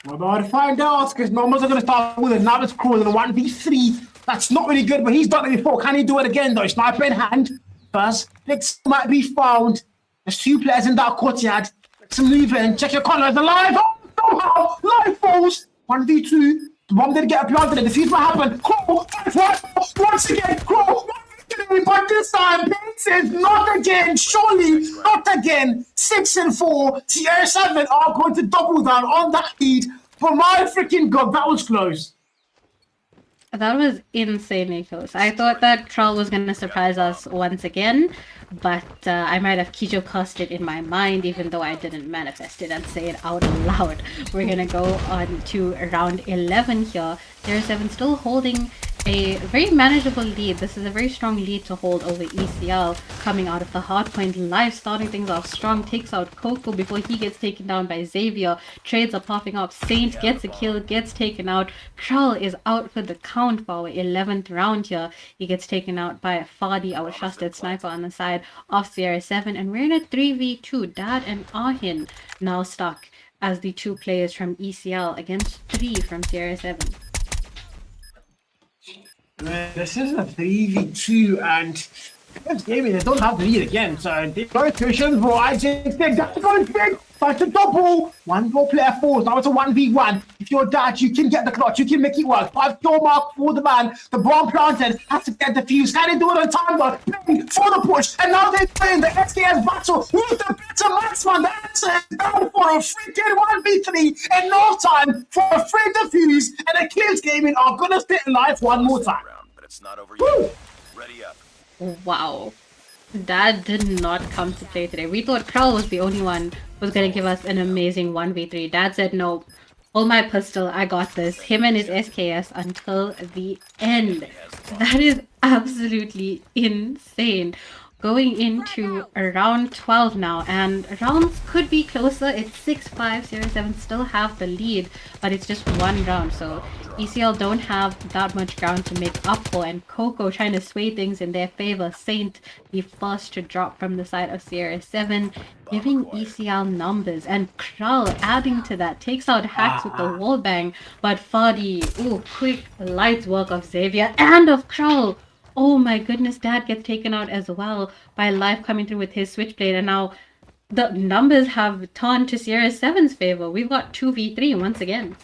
We're about to find out, because numbers are going to start with a Navis crew in a 1v3. That's not really good, but he's done it before. Can he do it again, though? Sniper in hand. First, picks might be found. There's 2 players in that courtyard. Some move in. Check your corners. Alive. Oh, somehow. Live falls. 1v2. The bomb didn't get planted. The fuse might happen. Crow. Once again. Crow. But this time, Pain says, not again. Surely, not again. 6-4. Syrix 7 are going to double down on that lead. But my freaking God, that was close. That was insanely close. I thought that Kral was going to surprise us once again, but I might have Kijo cussed it in my mind, even though I didn't manifest it and say it out loud. We're going to go on to round 11 here. Syrix 7 still holding a very manageable lead. This is a very strong lead to hold over ECL coming out of the hardpoint. Live starting things off strong, takes out Coco before he gets taken down by Xavier. Trades are popping up. Saint gets a kill, gets taken out. Kral is out for the count for our 11th round here. He gets taken out by Fadi, our trusted sniper on the side of Syrix 7. And we're in a 3v2. Dad and Ahin now stuck as the 2 players from ECL against 3 from Syrix 7. This is a 3v2, and Eclipse Gaming, they don't have the lead again, so they go tuition, bro. I just think that's going big. That's a double. One more player falls. Now it's a 1v1. If you're that, you can get the clutch. You can make it work. 5 kill mark for the man. The bomb planted has to get the fuse. Can they do it on time, though? Playing for the push. And now they're playing the SKS battle with the better marksman. The answer is down for a freaking 1v3 in no time for a free defuse. And Eclipse Gaming are going to stay alive one more time. But it's not over yet. Ready up. Wow. That did not come to play today. We thought Krell was the only one who was going to give us an amazing 1v3. Dad said, no, hold my pistol, I got this. Him and his SKS until the end. That is absolutely insane. Going into round 12 now, and rounds could be closer. It's 6-5. Syrix 7 still have the lead, but it's just one round, so ECL don't have that much ground to make up for, and Coco trying to sway things in their favor. Saint the first to drop from the side of Syrix 7, giving ECL numbers, and Krall adding to that, takes out Hacks with the wall bang, but Fadi, ooh, quick light work of Xavier and of Krall. Oh my goodness, Dad gets taken out as well by Life coming through with his switchblade, and now the numbers have turned to Syrix 7's favor. We've got 2v3 once again.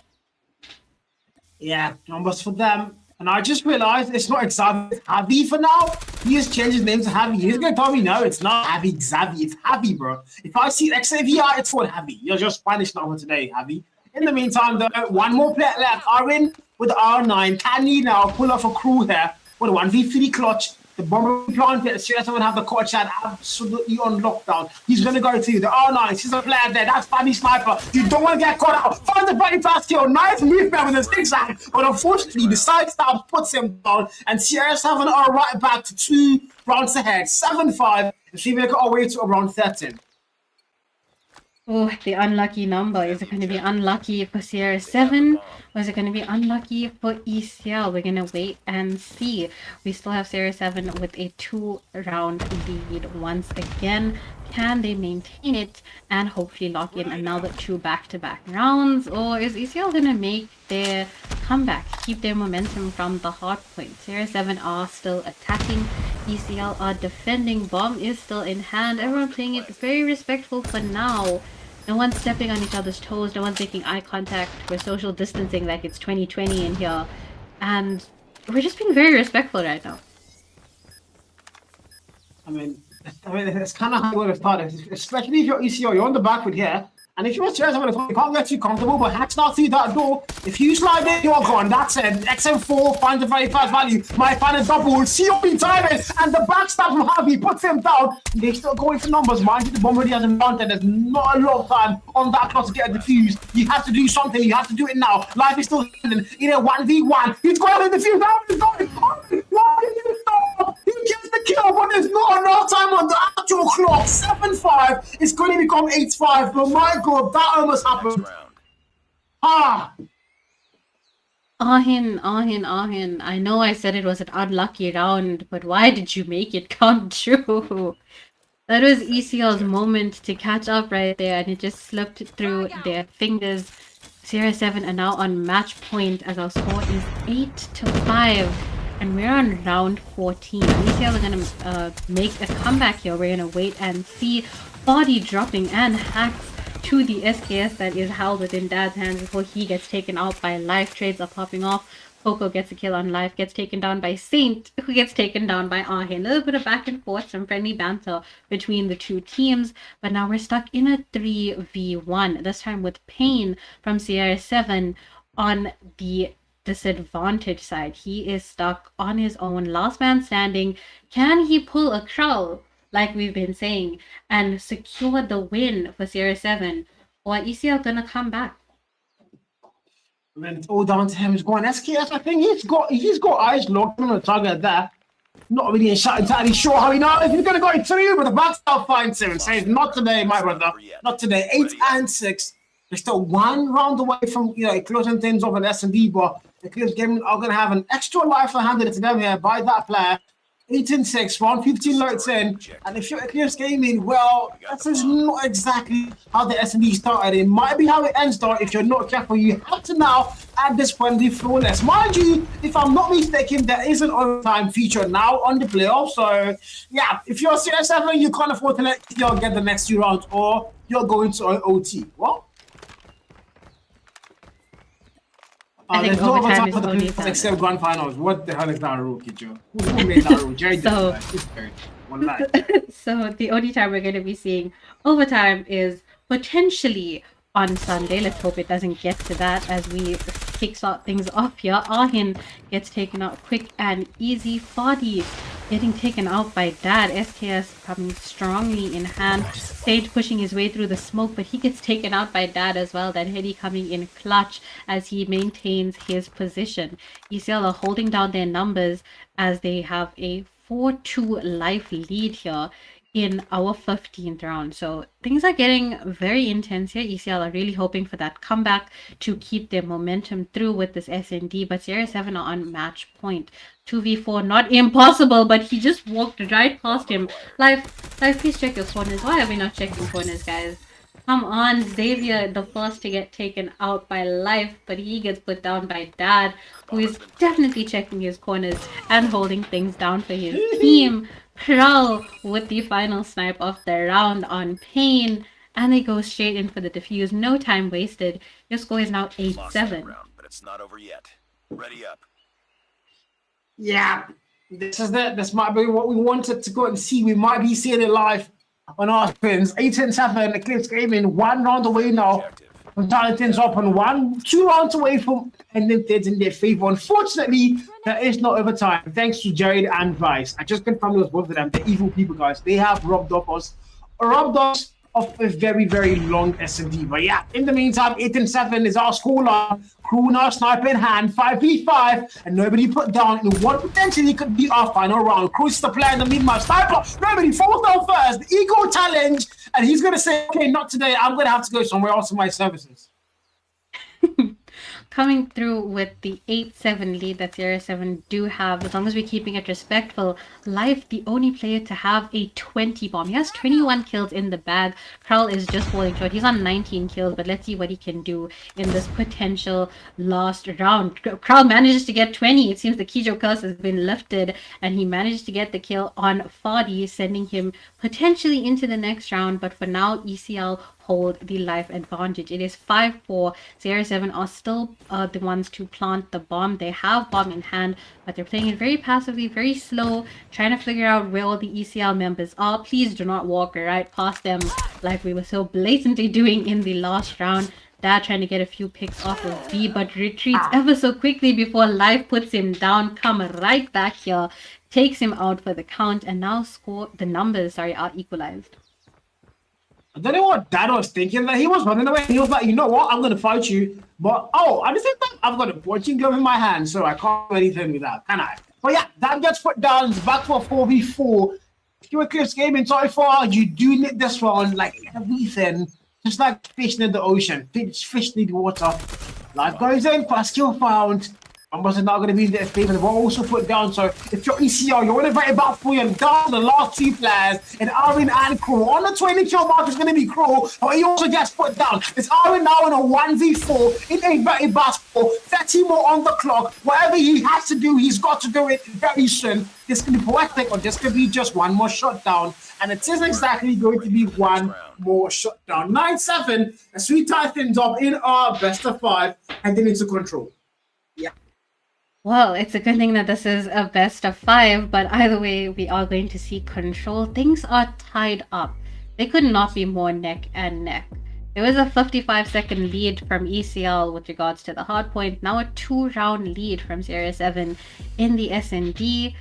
Yeah, numbers for them. And I just realized it's not exactly Javi for now. He has changed his name to Javi. He's going to tell me, no, it's not Javi, Xavi. It's Javi, bro. If I see Xavier, it's for Javi. You're just Spanish number today, Javi. In the meantime, though, one more player left. Arin with the R9. Can he now pull off a crew here? With a 1v3 clutch, the bomber planted, Syrix 7 have the clutch and absolutely on lockdown. He's going to go to the R9. He's a player there. That's Fanny Sniper. You don't want to get caught out. Find the body fast kill. Nice movement with a zigzag. But unfortunately, the side stab puts him down. And Syrix 7 are right back to 2 rounds ahead. 7-5. If we make our way to around 13. Oh, the unlucky number. Is it going to be unlucky for Syrix 7? Or is it going to be unlucky for ECL? We're going to wait and see. We still have Syrix 7 with a 2-round lead once again. Can they maintain it and hopefully lock in another 2 back-to-back rounds? Or is ECL going to make their comeback, keep their momentum from the hard point? Syrix 7 are still attacking. ECL are defending. Bomb is still in hand. Everyone playing it very respectful for now. No one's stepping on each other's toes. No one's making eye contact. We're social distancing like it's 2020 in here. And we're just being very respectful right now. I mean, it's kind of how you would have started, especially if you're ECO, you're on the back foot here. And if you're Syrix 7, you can't get too comfortable, but Hack's not through that door. If you slide in, you're gone. That's it. XM4 finds a very fast value. Might find a double. COP timing. And the backstab from Harvey puts him down. They're still going for numbers. Mind you, the bomb already hasn't mounted. There's not a lot of time on that clock to get a defuse. You have to do something. You have to do it now. Life is still happening. In a 1v1. He's going to defuse. Now he's going. Why did you stop? He gets the kill, but there's not enough time on the actual clock. 7-5. It's going to become 8-5. But my God, that almost happened. Ahin. I know I said it was an unlucky round, but why did you make it come true? That was ECL's moment to catch up right there, and it just slipped through their fingers. Syrix 7 are now on match point as our score is 8-5. And we're on round 14. ECL are going to make a comeback here. We're going to wait and see. Body dropping and Hacks to the SKS that is held within Dad's hands before he gets taken out by Life. Trades are popping off. Coco gets a kill on Life, gets taken down by Saint, who gets taken down by Ahin. A little bit of back and forth, some friendly banter between the two teams. But now we're stuck in a 3v1. This time with Pain from Syrix 7 on the disadvantage side. He is stuck on his own. Last man standing. Can he pull a Krall, like we've been saying, and secure the win for Syrix 7? Or ECL gonna come back? I mean, it's all down to him. He's going SKS. I think he's got eyes locked on the target there. Not really entirely sure how he knows if he's gonna go through, but the backstab finds him. Says not today, my brother. Not today. 8-6. They're still 1 round away from closing things off an S&D, but Eclipse Gaming are going to have an extra life handed to them here by that player. 8-6, round 15 loads in, and if you're Eclipse Gaming, well, this is not exactly how the S&D started. It might be how it ends, though. If you're not careful, you have to now, at this point, be flawless. Mind you, if I'm not mistaken, there is an overtime feature now on the playoff. So, yeah, if you're CR7, you can't afford to let y'all get the next 2 rounds, or you're going to OT. What? I think there's no overtime overtime is for the only playoffs time. except grand finals. What the hell is that rule, Kijo? Who made that rule? Jerry did So- that. It's very one line. So the only time we're going to be seeing overtime is potentially on Sunday. Let's hope it doesn't get to that as we kickstart things off here. Ahin gets taken out quick and easy. Fadi getting taken out by Dad. SKS coming strongly in hand. Sage pushing his way through the smoke, but he gets taken out by Dad as well. Then Hedy coming in clutch as he maintains his position. ECL are holding down their numbers as they have a 4-2 life lead here in our 15th round. So things are getting very intense here. ECL are really hoping for that comeback to keep their momentum through with this SND, but CR7 are on match point. 2v4, not impossible, but he just walked right past him. Life, please check your corners. Why are we not checking corners, guys? Come on, Xavier, the first to get taken out by Life, but he gets put down by Dad, who is definitely checking his corners and holding things down for his team. Kral with the final snipe of the round on Pain, and they go straight in for the defuse. No time wasted. Your score is now Lost that 8-7. round, but it's not over yet. Ready up. Yeah, this is it. This might be what we wanted to go and see. We might be seeing it live on our screens. 8-7, Eclipse Gaming, 1 round away now Objective. from tying things up, and 2 rounds away from ending things in their favor. Unfortunately, there is no overtime. Thanks to Jared and Vice. I just confirmed it was both of them. The evil people, guys. They have robbed us of a very, very long S&D. But yeah, in the meantime, 8-7 is our scoreline. Crew now sniper in hand, 5v5, and nobody put down in what potentially could be our final round. Crew's the player in the mid-match. Sniper, nobody falls down first. The ego challenge, and he's going to say, okay, not today. I'm going to have to go somewhere else for my services. Coming through with the 8-7 lead that CR7 do have, as long as we're keeping it respectful. Life, the only player to have a 20 bomb. He has 21 kills in the bag. Kral is just falling short. He's on 19 kills, but let's see what he can do in this potential last round. Kral manages to get 20. It seems the Kijo curse has been lifted, and he managed to get the kill on Fadi, sending him potentially into the next round. But for now, ECL hold the life advantage. It is 5-4. CR7 are still the ones to plant the bomb. They have bomb in hand, but they're playing it very passively, very slow, trying to figure out where all the ECL members are. Please do not walk right past them like we were so blatantly doing in the last round. Dad trying to get a few picks off of B, but retreats ever so quickly before Life puts him down. Come right back here, takes him out for the count, and now the numbers are equalized. I don't know what Dad was thinking. That he was running away. He was like, you know what? I'm going to fight you. But, at the same time, I've got a watching glove in my hand, so I can't do anything with that, can I? But yeah, Dad gets put down. It's back for 4v4. If you're Eclipse Gaming so far, you do need this round like everything. Just like fishing in the ocean. Fish need water. Life goes in for a skill found. Numbers are not going to be in their favor. They were also put down. So if you're ECR, you're invited back for you and down the last 2 players. And Arvin and Crew. On the 20 kill mark is going to be Crew, but he also gets put down. It's Arvin now in a 1v4 in a very basketball. 30 more on the clock. Whatever he has to do, he's got to do it very soon. This could be poetic, or this could be just one more shutdown. And it is exactly going to be one more shutdown. 9-7, as we tie things up in our best of 5, heading into control. Yeah. Well, it's a good thing that this is a best of 5, but either way, we are going to see control. Things are tied up. They could not be more neck and neck. There was a 55-second lead from ECL with regards to the hardpoint. Now a 2-round lead from CR7 in the S&D.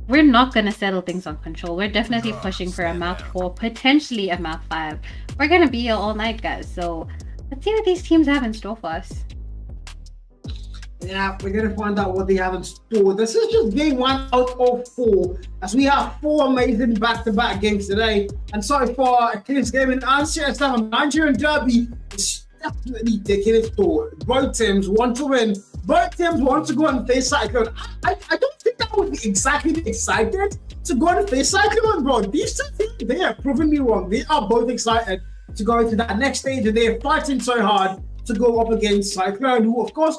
We're not going to settle things on control. We're definitely pushing for a map 4, potentially a map 5. We're going to be here all night, guys. So let's see what these teams have in store for us. Yeah, we're going to find out what they have in store. This is just game 1 out of 4, as we have 4 amazing back-to-back games today. And so far, Eclipse Gaming and CR7 Nigerian Derby is definitely taking its toll. Both teams want to win. Both teams want to go and face Cyclone. I don't think that would be exactly excited to go and face Cyclone, bro. These two things, they have proven me wrong. They are both excited to go into that next stage, and they're fighting so hard to go up against Cyclone, who of course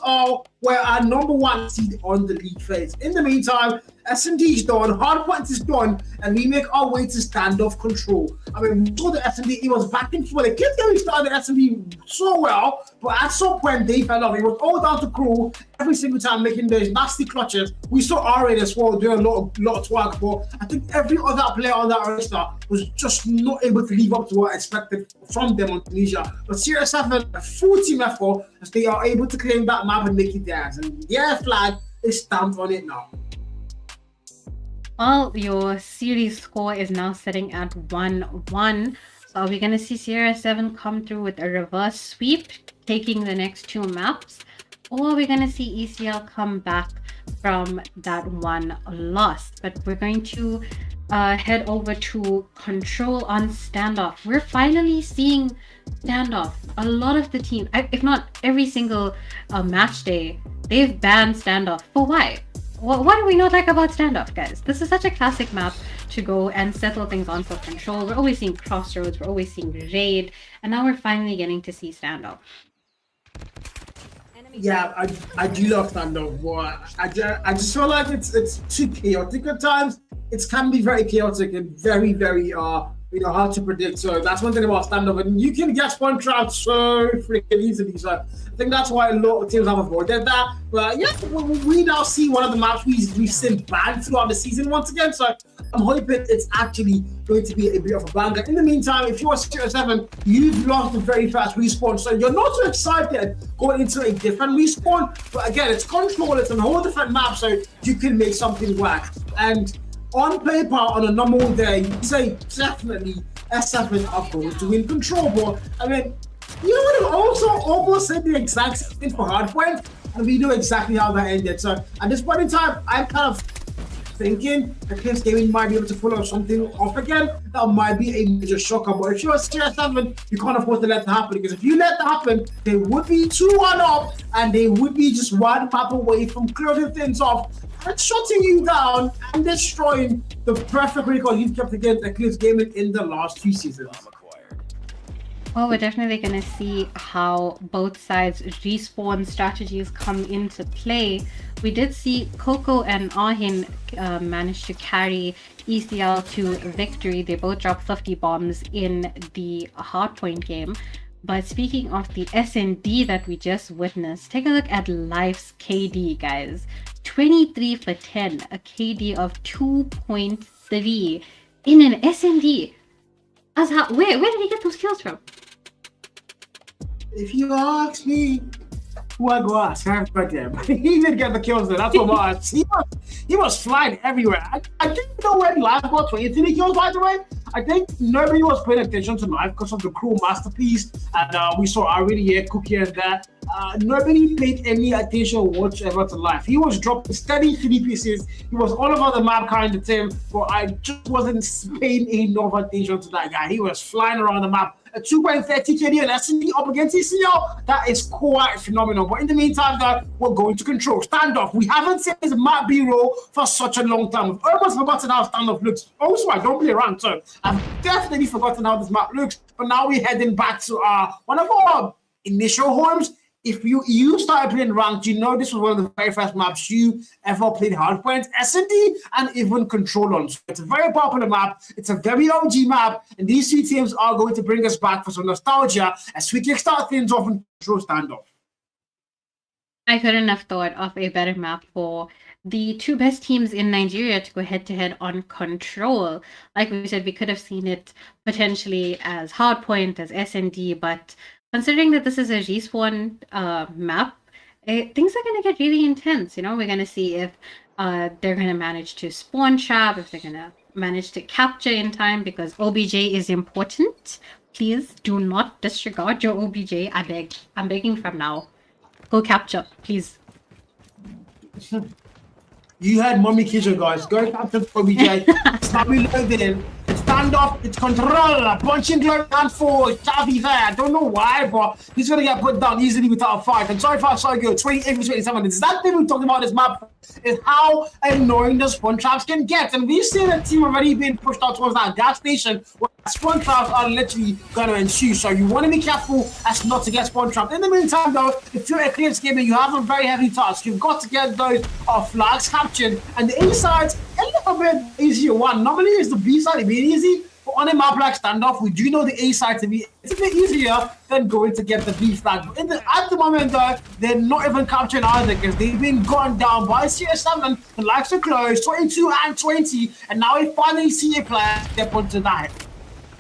were our #1 seed on the league phase. In the meantime, S&D is done, Hardpoint is done, and we make our way to standoff control. I mean, we saw the S&D, it was back and forth. The kids getting started S&D so well, but at some point they fell off. It was all down to Crew every single time making those nasty clutches. We saw R8 as well doing a lot of work, but I think every other player on that roster was just not able to live up to what I expected from them on Tunisia. But Syrix have a full team effort as they are able to claim that map and make it theirs. And their flag is stamped on it now. Well, your series score is now sitting at 1-1. So are we going to see Sierra 7 come through with a reverse sweep, taking the next 2 maps? Or are we going to see ECL come back from that one loss? But we're going to head over to control on standoff. We're finally seeing standoff. A lot of the team, if not every single match day, they've banned standoff. For why? What do we not like about standoff, guys? This is such a classic map to go and settle things on for control. We're always seeing Crossroads, we're always seeing Raid, and now we're finally getting to see standoff. Yeah, I do love standoff, but I just feel like it's too chaotic at times. It can be very chaotic and very hard to predict. So that's one thing about standoff, and you can get spawn trapped so freaking easily. So I think that's why a lot of teams have avoided that. But yeah, we now see one of the maps we've seen banned throughout the season once again. So I'm hoping it's actually going to be a bit of a banger. In the meantime, if you're 7, you've lost the very fast respawn, so you're not so excited going into a different respawn. But again, it's control, it's a whole different map, so you can make something work. And on paper, on a normal day, you'd say definitely S7 are going to win control. But I mean, you would have also almost said the exact same thing for Hardpoint, and we know exactly how that ended. So at this point in time, I'm kind of thinking Eclipse Gaming might be able to pull off something off again. That might be a major shocker. But if you're a CR7, you can't afford to let that happen, because if you let that happen, they would be 2-1 up, and they would be just one map away from closing things off and shutting you down and destroying the perfect record you've kept against Eclipse Gaming in the last 2 seasons. Well, we're definitely going to see how both sides' respawn strategies come into play. We did see Coco and Ahin manage to carry ECL to victory. They both dropped 50 bombs in the Hardpoint game. But speaking of the S&D that we just witnessed, take a look at Life's KD, guys. 23 for 10, a KD of 2.3 in an S&D. Where did he get those kills from? If you ask me, who I go ask, I right there. He did get the kills there. That's what I asked. He was flying everywhere. I didn't know where Life got 23 kills, by the way. I think nobody was paying attention to Life because of the Crew masterpiece. And we saw already here, Cookie and that. Nobody paid any attention whatsoever to Life. He was dropping steady 3 pieces. He was all over the map kind of team, but I just wasn't paying enough attention to that guy. He was flying around the map. A 2.30 KD and S&D up against ECL, that is quite phenomenal. But in the meantime, guys, we're going to control standoff. We haven't seen this map B-roll for such a long time. We've almost forgotten how standoff looks. Also, I don't play around, so I've definitely forgotten how this map looks. But now we're heading back to one of our initial homes. If you started playing ranked, you know this was one of the very first maps you ever played Hardpoint, S&D, and even Control on. So it's a very popular map. It's a very OG map, and these 2 teams are going to bring us back for some nostalgia as we kickstart things off and Control standoff. I couldn't have thought of a better map for the 2 best teams in Nigeria to go head-to-head on Control. Like we said, we could have seen it potentially as Hardpoint, as S&D, but considering that this is a respawn map, things are going to get really intense. You know, we're going to see if they're going to manage to spawn trap, if they're going to manage to capture in time, because OBJ is important. Please do not disregard your OBJ. I beg. I'm begging from now. Go capture, please. You had Mommy Kitchen, guys. Go capture OBJ. Stop reloading. Stand up, it's Control, punching glory and for Chavi there. I don't know why, but he's gonna get put down easily without a fight. And sorry for so good, 28 for 27. Is that thing we talked about this map is how annoying the spawn traps can get. And we've seen a team already being pushed out towards that gas station where spawn traps are literally going to ensue. So you want to be careful as not to get spawn trapped. In the meantime, though, if you're Eclipse gamer, you have a very heavy task. You've got to get those flags captured. And the A side's a little bit easier one. Normally, it's the B side, it'd be easy. But on a map like standoff, we do know the A side to be it's a bit easier than going to get the B flag. But at the moment, though, they're not even capturing either because they've been gone down by CS7. The likes are close, 22 and 20, and now we finally see a player step onto that.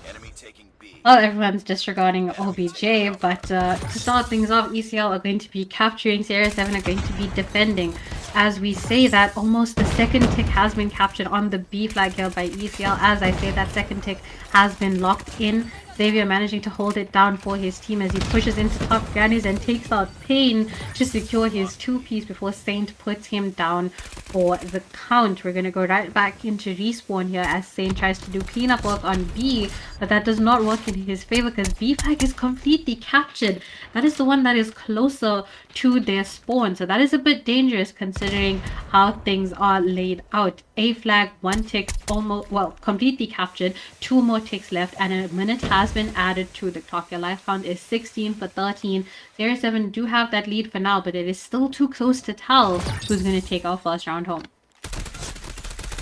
Enemy taking B. Well, everyone's disregarding OBJ, but to start things off, ECL are going to be capturing, Syrix7 are going to be defending. As we say that, almost the second tick has been captured on the B flag here by ECL. As I say, that second tick has been locked in. Xavier managing to hold it down for his team as he pushes into top grannies and takes out Pain to secure his 2-piece before Saint puts him down for the count. We're going to go right back into respawn here as Saint tries to do cleanup work on B, but that does not work in his favor because B flag is completely captured. That is the one that is closer to their spawn, so that is a bit dangerous considering how things are laid out. A flag, 1 tick, almost, well, completely captured, 2 more ticks left, and a minute has been added to the clock. Your life count is 16 for 13. Syrix7 do have that lead for now, but it is still too close to tell who's going to take our first round home.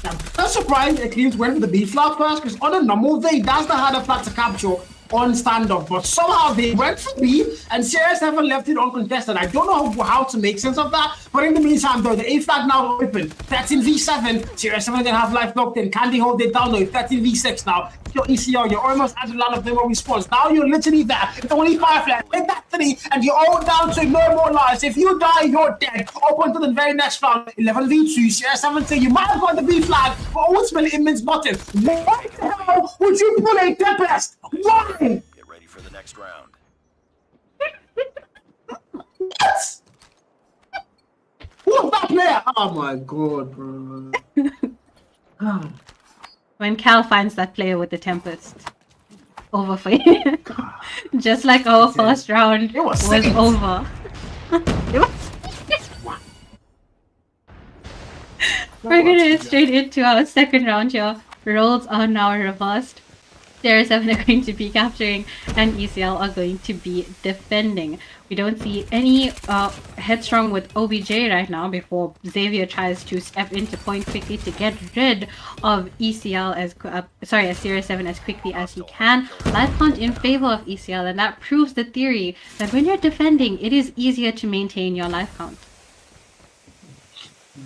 I'm surprised Eclipse went for the B flag first because on a normal day, that's the harder flag to capture on standoff, but somehow they went for B and Syrix7 left it uncontested. I don't know how to make sense of that, but in the meantime though, the A flag now open, 13v7, Syrix7 gonna have life locked in. Can they hold it down though? 13v6 now. Your ECL, you're almost at the line of demo response. Now you're literally there. It's only 5 left. Take that 3 and you're all down to no more lives. If you die, you're dead. Up to the very next round, 11v2, Syrix7 say you might have got the B flag, but ultimately it means button. Why the hell would you pull a Tempest? Why? Get ready for the next round. What? Who's that player? Oh my god, bro. When Cal finds that player with the Tempest, over for you. Just like our first round was over. We're gonna head straight into our second round here. Roles are now reversed. Syrix7 are going to be capturing and ECL are going to be defending. We don't see any headstrong with OBJ right now before Xavier tries to step into point quickly to get rid of ECL as Syrix7 as quickly as he can. Life count in favor of ECL, and that proves the theory that when you're defending, it is easier to maintain your life count.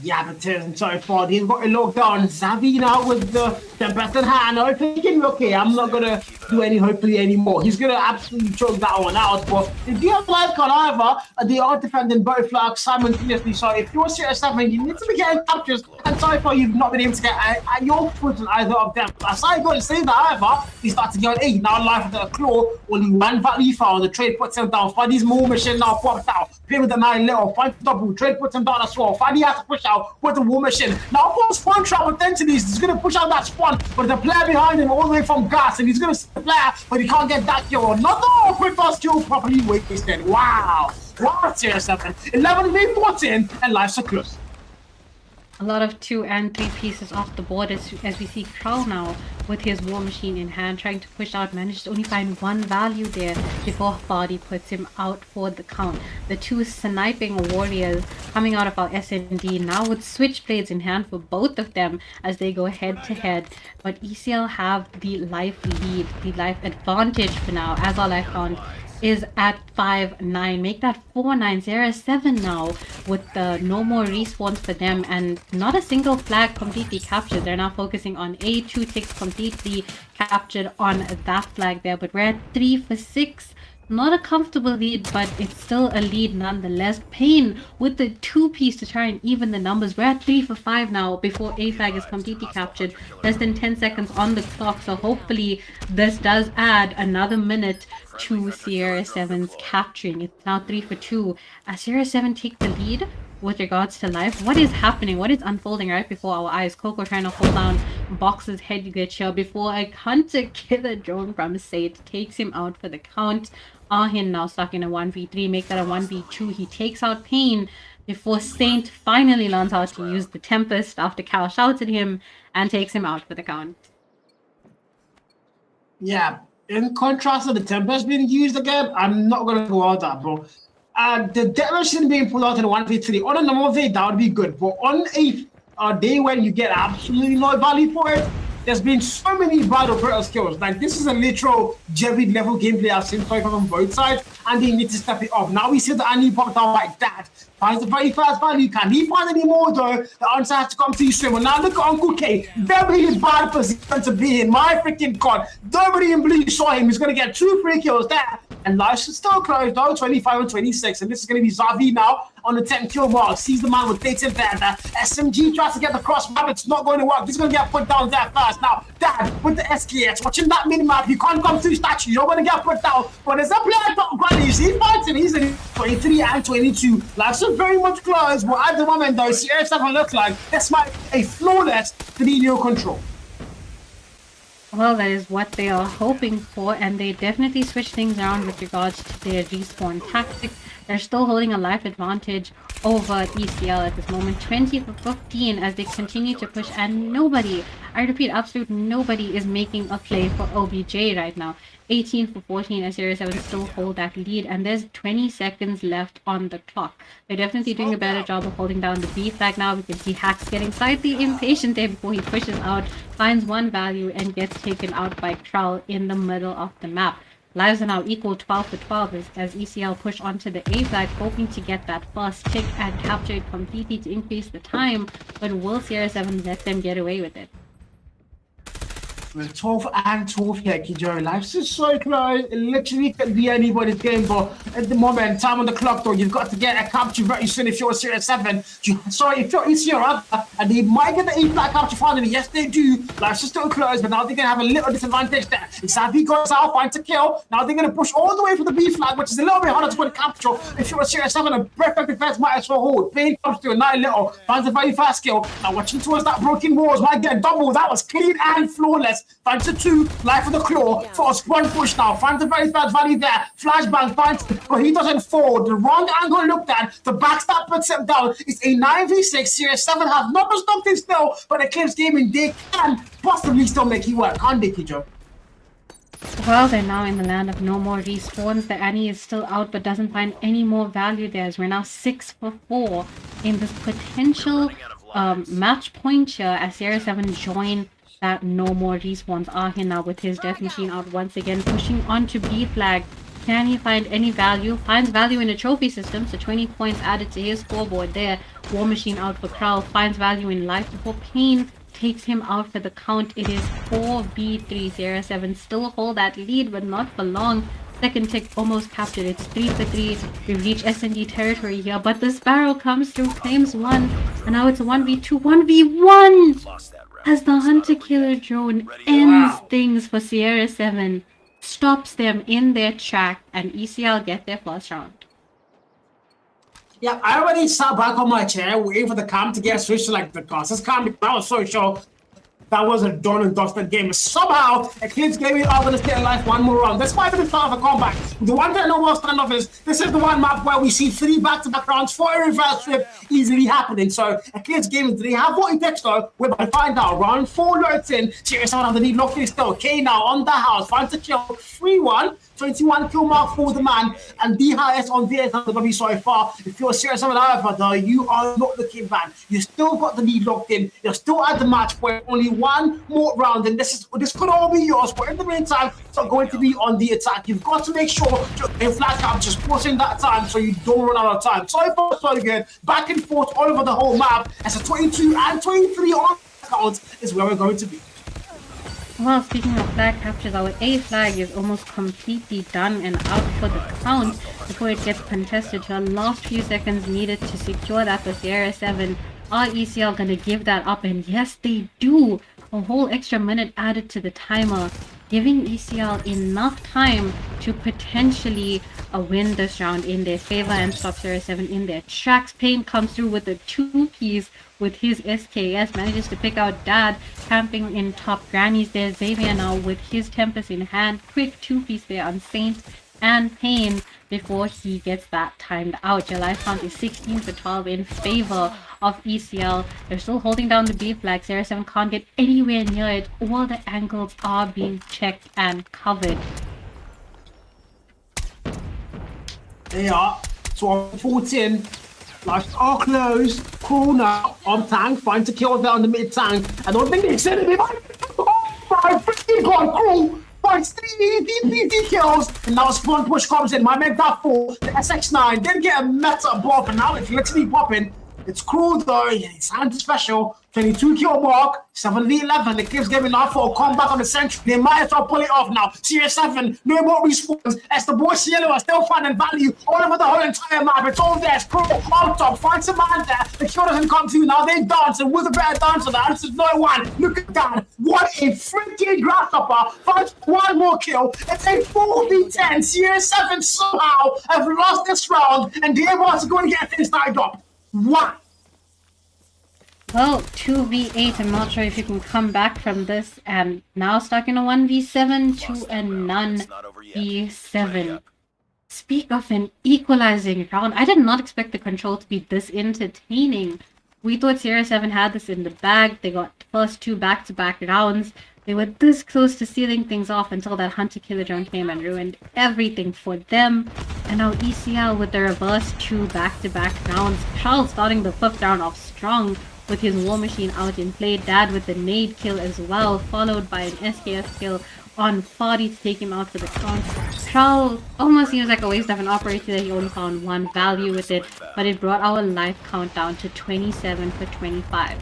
Yeah, but so far he's got a look down. Xavi now with the best in hand. I'm thinking, okay, I'm not gonna do any hopefully anymore. He's gonna absolutely choke that one out. But if you have life card, however, they are defending both flags simultaneously. So if you're Syrix7, you need to be getting captures. And so far you've not been able to get your foot on either of them. Aside going to say that, however, he starts to get 8. Now life with a claw, only 1 value foul. The trade puts him down. Fadi's more machine now popped out. Play with the 9 little, find double, trade puts him down as well. Fadi has to push out with the war machine. Now for spawn trap potentially he's gonna push out that spawn, but the player behind him all the way from gas, and he's gonna see the player, but he can't get that kill. Another quick fast kill properly wasted. Wow. Wow, Syrix7. 11v14 and life's a close. A lot of 2 and 3 pieces off the board as we see Crow now with his war machine in hand trying to push out, managed to only find 1 value there before Body puts him out for the count. The 2 sniping warriors coming out of our SND now with switchblades in hand for both of them as they go head to head, but ECL have the life lead, the life advantage for now as our life count is at 5-9. Make that 4-9. Syrix7 now with the no more respawns for them and not a single flag completely captured. They're now focusing on A, 2 ticks completely captured on that flag there, but we're at 3 for 6. Not a comfortable lead, but it's still a lead nonetheless. Pain with the 2-piece to try and even the numbers. We're at 3 for 5 now before A flag is completely captured. Less than 10 seconds on the clock, so hopefully this does add another minute to Syrix7's capturing. It's now 3 for 2. As Syrix7 take the lead with regards to life, what is happening? What is unfolding right before our eyes? Coco trying to hold down Box's head glitch here before a hunter-killer drone from Sate takes him out for the count. Ahin now stuck in a 1v3, make that a 1v2. He takes out Pain. before Saint finally learns how to use the Tempest after Cal shouts at him and takes him out for the count. Yeah, in contrast to the Tempest being used again, I'm not going to go out that, bro. The Declaration being pulled out in 1v3, on a normal day, that would be good. But on a day when you get absolutely no value for it, there's been so many bad operator skills. Like, this is a literal Jerry level gameplay I've seen from both sides, and they need to step it up. Now we see the Annie popped out like that. Finds the very fast value. Can he find any more, though? The answer has to come to you soon. Well, now look at Uncle K. Very bad position to be in. My freaking God. Nobody in blue saw him. He's going to get 2 free kills there. And life is still close, though, 25 and 26. And this is going to be Zavi now on the 10 kill mark. Sees the man with data there. The SMG tries to get the cross map. It's not going to work. He's going to get put down there first. Now, Dad, with the SKS, watching that minimap, you can't come through statue. You're going to get put down. But there's a player top granny. He fights him. He's in 23 and 22. Life's very much close. But at the moment, though, Syrix doesn't look like this might be a flawless 3-0 control. Well, that is what they are hoping for, and they definitely switch things around with regards to their respawn tactics. They're still holding a life advantage over ECL at this moment, 20 for 15 as they continue to push, and nobody, I repeat, absolute nobody is making a play for OBJ right now. 18 for 14 as Syrix 7 still hold that lead, and there's 20 seconds left on the clock. They're definitely doing a better job of holding down the B flag now. We can see Hacks getting slightly impatient there before he pushes out, finds one value, and gets taken out by Krell in the middle of the map. Lives are now equal 12 for 12 as ECL push onto the A flag, hoping to get that first tick and capture it completely to increase the time, but will Sierra 7 let them get away with it? We're 12 and 12 here, Kijo. Life's just so close. It literally could be anybody's game, but at the moment, time on the clock, though, you've got to get a capture very soon if you're a Syrix 7. Sorry, if you're ECR, and they might get the A flag capture finally. Yes, they do. Life's just still close, but now they're going to have a little disadvantage there. Xavi goes out, finds a kill. Now they're going to push all the way for the B flag, which is a little bit harder to put a capture. If you're a Syrix 7, a perfect defense might as well hold. Pain comes through, not a little. Finds a very fast kill. Now watching towards that broken walls, might get double. That was clean and flawless. Finds a 2, life of the claw, for a sprung push now, finds a very bad value there, flashbang finds it, but he doesn't fall, the wrong angle looked at, the backstab puts him down, it's a 9v6, Syrix 7 have not been stopping still, but Eclipse Gaming, they can possibly still make it work, can't they, Kijo? Well, they're now in the land of no more respawns. The Annie is still out but doesn't find any more value there as we're now 6 for 4 in this potential match point here as Sierra 7 join that no more respawns. Ahin now with his death machine out once again, pushing on to B flag. Can he find any value? Finds value in a trophy system, so 20 points added to his scoreboard there. War machine out for Krell, finds value in life before Pain takes him out for the count. It is 4v3. Sierra 7 still hold that lead, but not for long. Second tick almost captured. It's 3 for 3. We've reached S&D territory here, but the Sparrow comes through, claims 1, and now it's 1v2, 1v1! As the hunter-killer drone ends things for Sierra 7, stops them in their track, and ECL get their first round. Yeah, I already sat back on my chair waiting for the cam to get switched to like the classes cam. I was so sure that was a done and dusted game. Somehow, Eclipse Gaming are going to stay alive one more round. This might be the start of a comeback. The one thing I know about standoff is this is the one map where we see 3 back-to-back rounds for a reverse flip easily happening. So, Eclipse Gaming, they have what it takes though. We're about to find out. Round 4 loads in. Syrix on the lead, locked in still. K now on the house. Finds a kill. 3-1. 21 kill mark for the man, and the highest on the SW so far. If you're Syrix, however, though, you are not looking bad. You still got the lead locked in. You're still at the match point. Only one more round, and this could all be yours. But in the meantime, it's not going to be on the attack. You've got to make sure your flag cap just pushing that time so you don't run out of time. So far, so good. Back and forth all over the whole map. As a 22 and 23 on counts is where we're going to be. Well, speaking of flag captures, our A flag is almost completely done and out for the count before it gets contested. The last few seconds needed to secure that for Sierra 7. Are ECL going to give that up? And yes, they do. A whole extra minute added to the timer, giving ECL enough time to potentially win this round in their favor and stop Sierra 7 in their tracks. Pain comes through with a 2-piece with his SKS, manages to pick out Dad camping in top grannies there. Xavier now with his Tempest in hand, quick 2-piece there on Saint, and Pain before he gets that timed out. Your life count is 16 for 12 in favor of ECL. They're still holding down the B flag. Sierra 7 can't get anywhere near it. All the angles are being checked and covered. They are. So I'm 14. Lights are closed. Corner on tank. Find to kill there on the mid tank. I don't think they said it. Oh my freaking god, cool. Finds 3 easy kills. And now spawn push comes in. My man got 4. The SX9 didn't get a meta buff. And now it's literally popping. It's cruel though. It's anti-special. 22 kill mark. 7v11. Eclipse giving off for a comeback on the central. They might as well pull it off now. Syrix 7, no more respawns. As the boys yellow are still finding value all over the whole entire map. It's all there. It's cruel on top. Finds a man there. The kill doesn't come to. Now they dance. And with a better dancer, the answer is no one. Look at that. What a freaking grasshopper. Finds one more kill. It's a 4v10. Syrix 7 somehow have lost this round. And they're about to go and get things tied up. What? Well, 2v8, I'm not sure if you can come back from this, and now stuck in a 1v7 to a non-v7. Speak of an equalizing round. I did not expect the control to be this entertaining. We thought Sierra 7 had this in the bag. They got the first 2 back-to-back rounds. They were this close to sealing things off until that Hunter Killer drone came and ruined everything for them. And now ECL with the reverse 2 back-to-back rounds. Charles starting the 5th round off strong with his War Machine out in play. Dad with the nade kill as well, followed by an SKS kill on 40 to take him out for the count. Charles almost seems like a waste of an operator that he only found 1 value with it, but it brought our life count down to 27 for 25.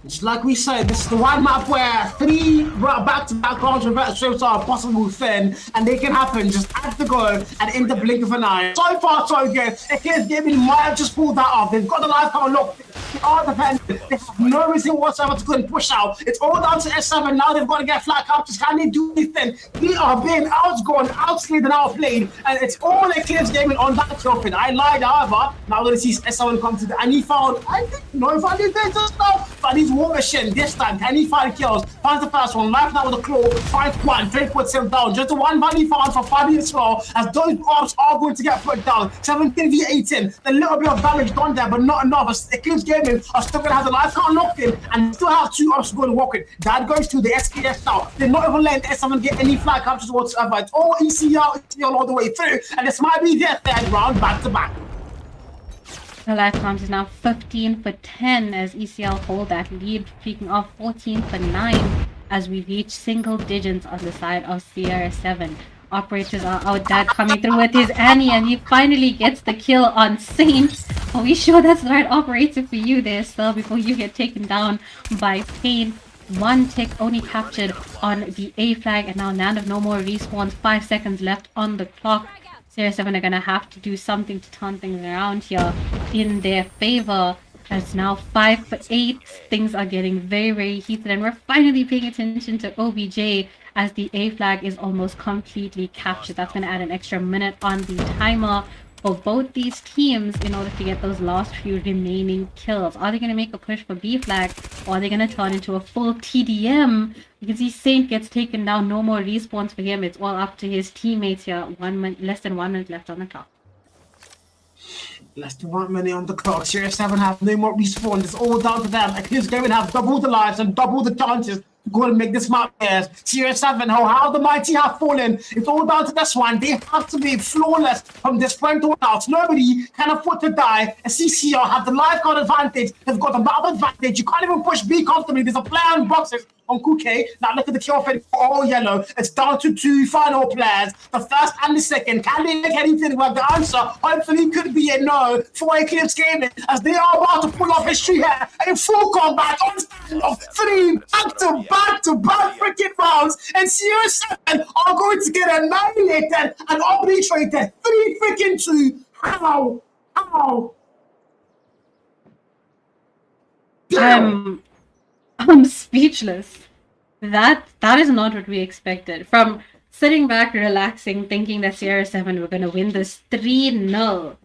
Just like we said, this is the one map where 3 back-to-back rounds reverse strips are a possible thing, and they can happen just at the goal and in the blink of an eye. So far, so good. Eclipse Gaming might have just pulled that off. They've got the life count locked. They are defending. They have no reason whatsoever to go and push out. It's all down to S7. Now they've got to get flat captures. Can they do anything? They are being outgone, outslayed, and outplayed, and it's all Eclipse Gaming on that topic. I lied, however. Now we're going to see S7 come to the, and he found, I think, no value there just now, but he's War Machine this time. Can he find kills? Finds the first one. Life now with a claw. Finds 1. Drake puts him down. Just the 1 value found for Fabi as well, as those orbs are going to get put down. 17 v 18. A little bit of damage done there, but not enough. As Eclipse Gaming are still going to have the life count locked in and still have 2 orbs to go to walk with. That goes to the SKS now. They're not even letting S7 get any flag captures whatsoever. It's all ECL all the way through, and this might be their 3rd round back to back. The life count is now 15 for 10 as ECL hold that lead, peaking off 14 for 9 as we reach single digits on the side of Sierra 7. Operators are out. Dad coming through with his Annie, and he finally gets the kill on Saint. Are we sure that's the right operator for you there, sir, before you get taken down by Pain? 1 tick only captured on the A flag, and now Land of No More respawns. 5 seconds left on the clock. Sierra 7 are going to have to do something to turn things around here in their favor. As now 5 for 8. Things are getting very, very heated, and we're finally paying attention to OBJ as the A flag is almost completely captured. That's going to add an extra minute on the timer for both these teams in order to get those last few remaining kills. Are they going to make a push for B flag, or are they going to turn into a full TDM? You can see Saint gets taken down. No more respawns for him. It's all up to his teammates here. Less than 1 minute left on the clock. Less than 1 minute on the clock. Syrix 7 have no more respawns. It's all down to them. Eclipse Gaming have double the lives and double the chances to go and make this map theirs. Syrix 7, how the mighty have fallen. It's all down to this one. They have to be flawless from this point on out. Nobody can afford to die. And CCR have the life card advantage. They've got the map advantage. You can't even push B comfortably. There's a player on boxes on Kuke. Now look at the kill for all yellow. It's down to 2 final players. The first and the second. Can they make anything work? The answer hopefully could be a no for Eclipse Gaming, as they are about to pull off history here. A full combat on standoff. 3 back-to-back freaking rounds, and Syrix 7 are going to get annihilated and obliterated. 3 freaking 2. How? I'm speechless. That is not what we expected. From sitting back, relaxing, thinking that Sierra 7 were going to win this 3-0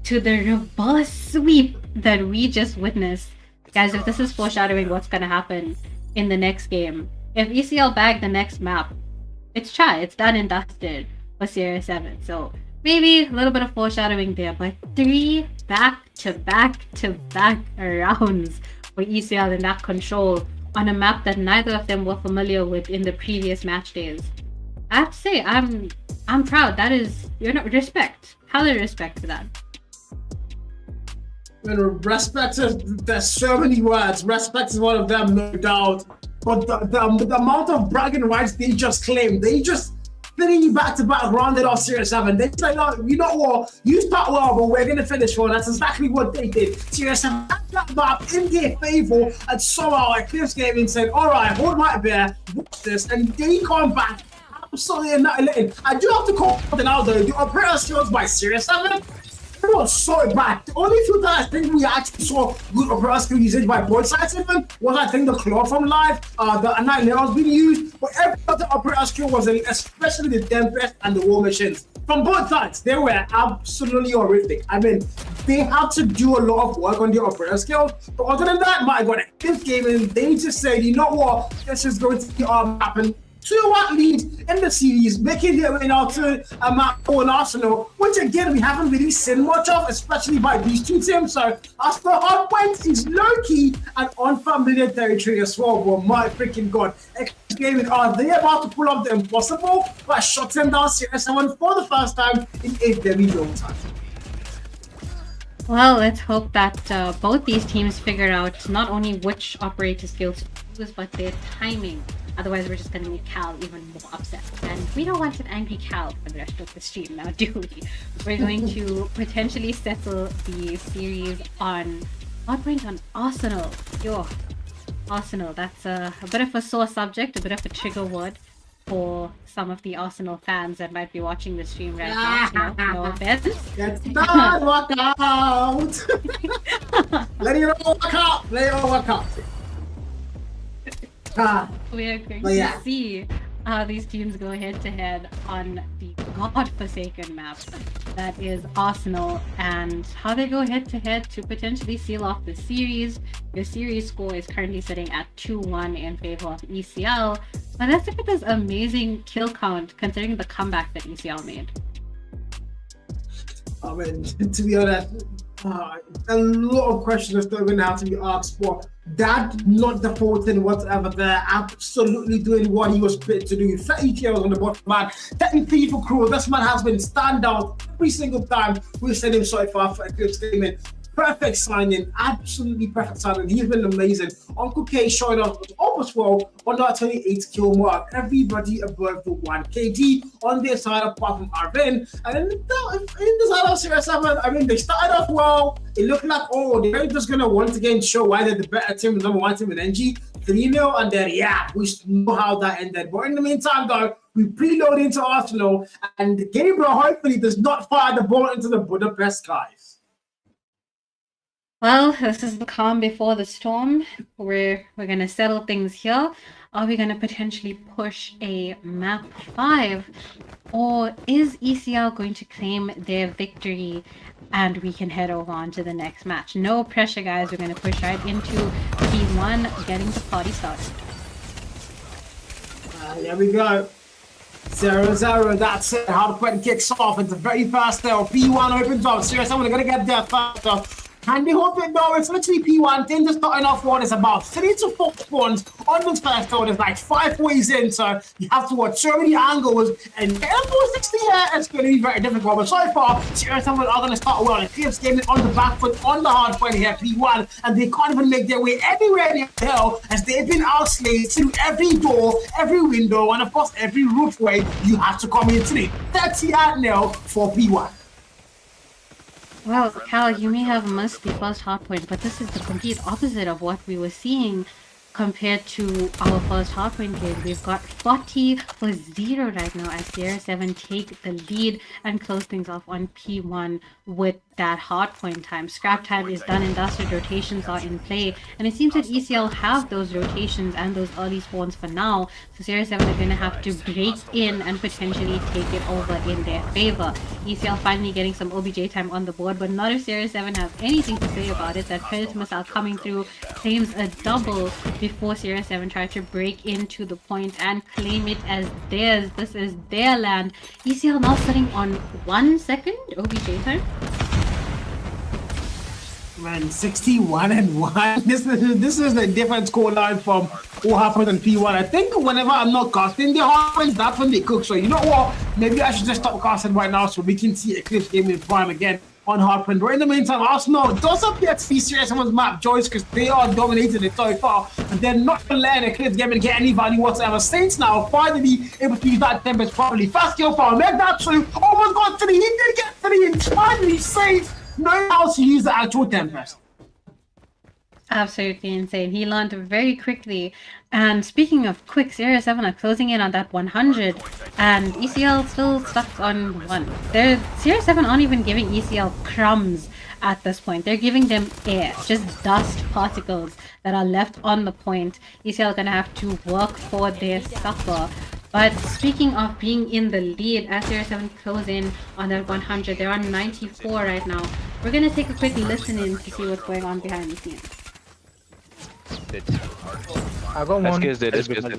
to the reverse sweep that we just witnessed. Guys, if this is foreshadowing what's going to happen in the next game, if ECL bag the next map, it's done and dusted. for Sierra 7. So maybe a little bit of foreshadowing there, but 3 back-to-back-to-back rounds for ECL in that control on a map that neither of them were familiar with in the previous match days. I have to say, I'm proud. That is, respect. Hella respect for that. Respect there's so many words. Respect is one of them, no doubt. But the amount of bragging rights they just claimed, they just 3 back-to-back rounded off Syrix 7. They said, oh, you know what? You start well, but we're gonna finish well. That's exactly what they did. Syrix 7 had that map in their favor, and somehow Eclipse came and said, all right, hold my bear, watch this, and they come back. Absolutely annihilating. I do have to call something out though. The operator skills by Syrix 7. It was so bad. The only few times I think we actually saw good opera skill usage by both sides even was I think the claw from live, the Annihilator was being used, but every other opera skill was especially the Tempest and the War Machines. From both sides, they were absolutely horrific. I mean, they had to do a lot of work on their opera skills, but other than that, my god, this game, and they just said, you know what, this is going to happen. 2-1 lead in the series, making their way now to a map for Arsenal, which again we haven't really seen much of, especially by these two teams. So Arsenal Hardpoint is low-key and unfamiliar territory as well. But my freaking god, Gaming, are they about to pull off the impossible by shutting down Syrix 7 for the first time in a very long time? Well, let's hope that both these teams figure out not only which operator skills to use, but their timing. Otherwise, we're just going to make Cal even more upset. And we don't want an angry Cal for the rest of the stream now, do we? We're going to potentially settle the series on Hardpoint on Arsenal. Yo, Arsenal, that's a bit of a sore subject, a bit of a trigger word for some of the Arsenal fans that might be watching the stream right now. No offense. It's not work out. Let it all work out. Let it all work out. We are going to see how these teams go head-to-head on the godforsaken map that is Arsenal, and how they go head-to-head to potentially seal off the series. The series score is currently sitting at 2-1 in favor of ECL, but let's look at this amazing kill count considering the comeback that ECL made. I mean, to be honest, a lot of questions are still going to have to be asked, but that not defaulting whatever, they're absolutely doing what he was paid to do. 30 kills on the bottom man. Technically for crew, this man has been standout every single time we've seen him so far for Eclipse Gaming. Perfect signing, absolutely perfect signing. He's been amazing. Uncle K showing up almost well on that 28 kill mark. Everybody above the 1 KD on their side apart from Arvin. And then in the side of Syrix 7, I mean, they started off well. It looked like, oh, they're just going to once again show why they're the better team, the number 1 team in NG. 3-0, and then, yeah, we know how that ended. But in the meantime, though, we preload into Arsenal, and Gabriel hopefully does not fire the ball into the Budapest skies. Well, this is the calm before the storm. We're going to settle things here. Are we going to potentially push a map 5? Or is ECL going to claim their victory and we can head over on to the next match? No pressure, guys. We're going to push right into P1, getting the party started. Here we go. 0-0, that's it. Hardpoint kicks off. It's the very first there. P1 opens up. Seriously, I'm going to get there first. And they hope it though, it's literally P1, then just starting off one is about 3 to 4 spawns on this first one. There's like 5 ways in, so you have to watch so many angles, and getting 460 here, it's going to be very difficult. But so far, Syrix are going to start well. Eclipse getting on the back foot on the hard point here, P1, and they can't even make their way anywhere near the hill, as they've been outslayed through every door, every window, and of course every roofway you have to come into it. 30-0 for P1. Well, Cal, you may have missed the first hardpoint, but this is the complete opposite of what we were seeing compared to our first hardpoint game. We've got 40-0 right now as Sierra 7 take the lead and close things off on P1 with that hard point time. Scrap time is done and dusted, rotations are in play, and it seems that ECL have those rotations and those early spawns for now, so Syrix 7 are going to have to break in and potentially take it over in their favor. ECL finally getting some OBJ time on the board, but not if Syrix 7 have anything to say about it. That Predator missile coming through claims a double before Syrix 7 tried to break into the point and claim it as theirs. This is their land. ECL now sitting on 1 second OBJ time. Man, 61 and 1. This is a different scoreline from what happened in P1. I think whenever I'm not casting the hard points, that's when they cook. So you know what? Maybe I should just stop casting right now so we can see Eclipse game in prime again on hard point. But in the meantime, Arsenal does appear to be serious someone's map choice because they are dominating it so far, and they're not going to let Eclipse game and get any value whatsoever. Saints now finally able to use that tempest properly. Fast kill power, make that true. Almost got 3. He did get 3, and finally Saints know how to use the actual tempest. Absolutely insane. He learned very quickly. And speaking of quick, Syrix 7 are closing in on that 100, and ECL still stuck on 1. Syrix 7 aren't even giving ECL crumbs at this point. They're giving them air, just dust particles that are left on the point. ECL are gonna have to work for their supper. But speaking of being in the lead, as Syrix 7 close in on that 100, they're on 94 right now. We're gonna take a quick listen in to see what's going on behind the scenes. I got one. Nice guys dead. What's They want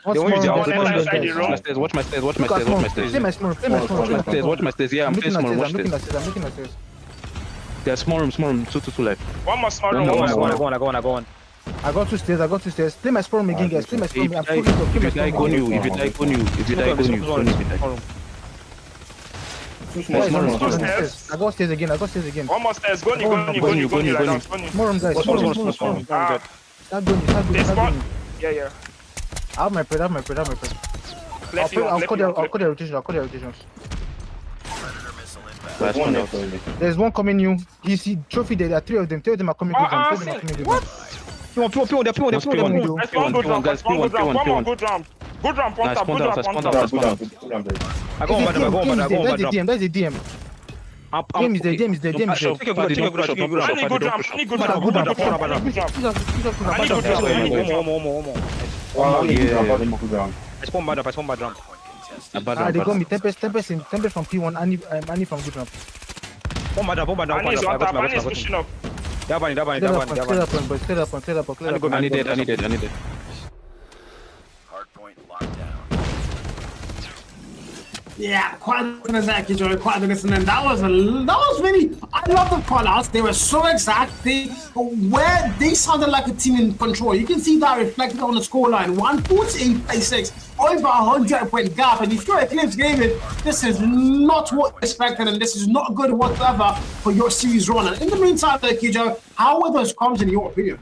you more? to What's watch more? my stairs. Watch my stairs. Watch my stairs. Watch my stairs. Play my small. Play my small. Watch my stairs. Yeah, I'm playing small. Watch I'm looking stairs. at stairs. I'm looking at stairs. Yeah, small room. 2 left. One more small room. I One more. go on. I got 2 stairs. Play my spawn again, guys. Play my spawn. I'm fully top. If you die, go new. If you die, go new. If you die, go new. I got stairs again. One more stairs. Go new. Like that. More room, guys. Small room. Ah, Start going. yeah. I have my pred. Left you. I'll call the rotations. Last one out. There's one coming new. You see trophy there are 3 of them. 3 of them are coming good. What? P1. I spawned good round. One more good round. Good round. Nice, spawn down. I go on bad. That's a DM. Game is there. I need good round. I spawn bad round. They got me Tempest from P1 and from good round. I need pushing up. Clear up. I need it. Hardpoint locked down. Yeah, quite exactly, Joey. Quite listening. That was really. I love the callouts. They were so exact. They sounded like a team in control. You can see that reflected on the scoreline. 148-86, over 100-point gap. And if you're Eclipse Gaming, this is not what expected, and this is not good whatsoever for your series run. And in the meantime, Kijo, how were those comms in your opinion?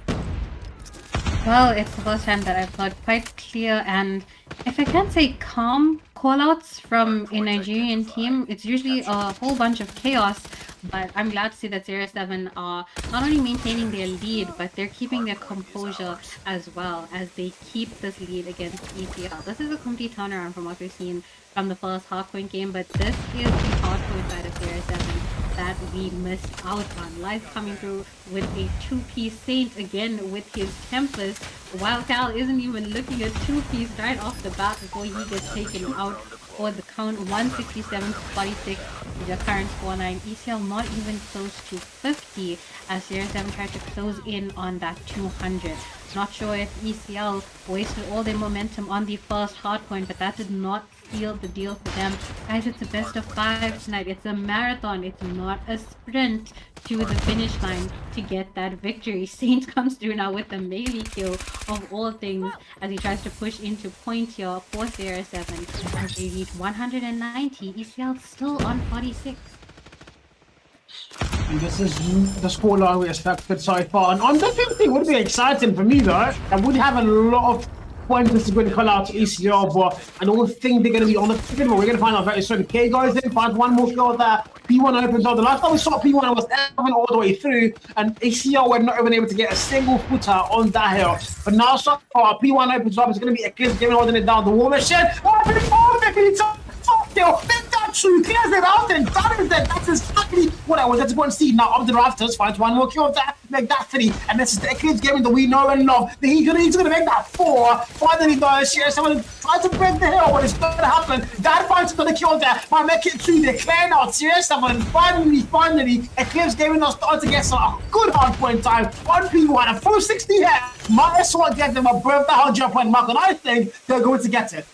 Well, it's the first time that I've heard quite clear and, if I can say, calm callouts from a Nigerian team. It's usually a whole bunch of chaos, but I'm glad to see that Syrix 7 are not only maintaining their lead, but they're keeping their composure as well as they keep this lead against ECL. This is a complete turnaround from what we've seen from the first hardpoint game, but this is the hardpoint side of Syrix 7 that we missed out on. Life coming through with a 2-piece Saint again with his Tempest, while Cal isn't even looking at 2-piece right off the bat before he gets taken out for the count. 167-46 is the current scoreline. ECL not even close to 50 as Syrix 7 tried to close in on that 200. Not sure if ECL wasted all their momentum on the first hardpoint, but that did not seal the deal for them. Guys, it's a best of 5 tonight. It's a marathon. It's not a sprint to the finish line to get that victory. Saint comes through now with the melee kill of all things as he tries to push into point here for Syrix 7 as they reach 190. ECL still on 46. And this is the scoreline we expected so far. And under 50 would be exciting for me, though. I would have a lot of points to go to call out to ECL, but I don't think they're going to be on the ticket. But we're going to find out very soon. K goes in, finds one more kill there. P1 opens up. The last time we saw P1 was 11 all the way through, and ECL were not even able to get a single footer on that hill. But now so far, P1 opens up. It's going to be Eclipse Gaming holding it down. The war machine. Kill. That true. Clears it out, and that is exactly what I wanted to go and see. Now up the rafters, find one more kill there, make that 3, and this is the Eclipse game that we know and love. He's gonna make that 4. Finally, Syrix someone try to break the hill, but it's not gonna happen. That finds another kill there. Might make it 2. They're clearing out. Syrix someone finally, Eclipse gaming now starting to get some good hard point time. 1p1, a full 60 here. Might as well get them above the 100 point mark, and I think they're going to get it.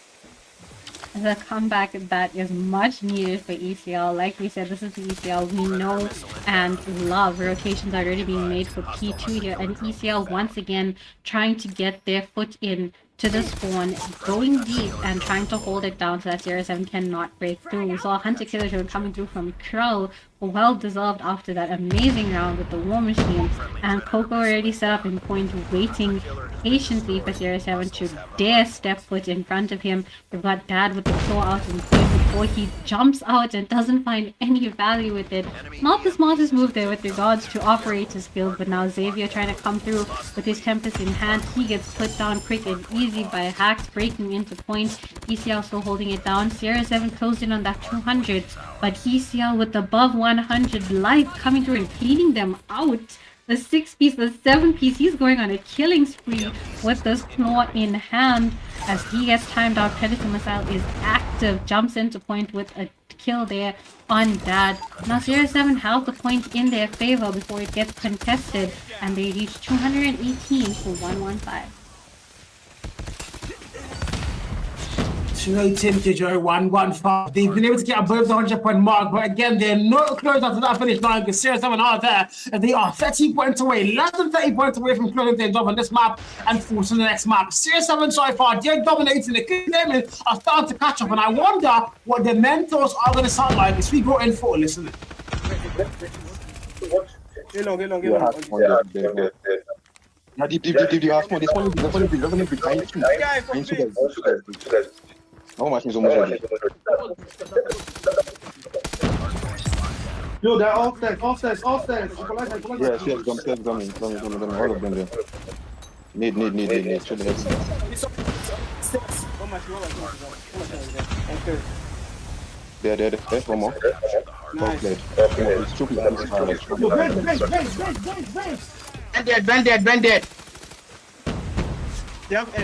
The comeback that is much needed for ECL. Like we said, this is the ECL we know and love. Rotations are already being made for P2 here, and ECL once again trying to get their foot in to the spawn, going deep and trying to hold it down so that Sierra 7 cannot break through. We saw a Hunter Killer Drone coming through from Krell, well deserved after that amazing round with the War Machine, and Coco already set up in point, waiting patiently for Sierra 7 to dare step foot in front of him. We've got Dad with the claw out in point before he jumps out and doesn't find any value with it. Not the smartest move there with regards to operator skills, but now Xavier trying to come through with his Tempest in hand. He gets put down quick and easy by hacks breaking into point. ECL still holding it down. Sierra 7 closed in on that 200, but ECL with above 100 life coming through and cleaning them out. The 6-piece, the 7-piece, he's going on a killing spree with this claw in hand as he gets timed out. Predator Missile is active, jumps into point with a kill there on Dad. Now Sierra 7 held the point in their favor before it gets contested, and they reach 218 for 115. 218 KJ 115. They've been able to get above the 100 point mark, but again, they're not close to that finish line because Sierra 7 are there, and they are 30 points away, less than 30 points away from closing things off on this map and forcing the next map. Sierra 7 so far, they're dominating. The Eclipse are starting to catch up, and I wonder what the mentors are going to sound like as we go in for listen. Get long. Now deep. Half more. This one is behind you. How much is almost ready? Yo, they're off stairs. Yes, coming. All of them there. Need. Should have. There. One more. Nice. Bandit.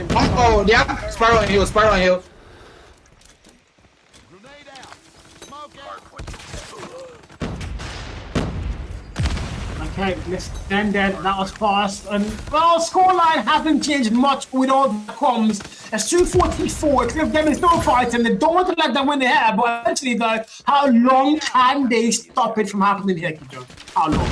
Oh, yeah. Sparrow on you. Okay, let's end that. That was fast. And well, scoreline hasn't changed much with all the comms. It's 244. Eclipse game is still fighting. They don't want to let them win the hair, but eventually, though, how long can they stop it from happening here, Kijo? How long?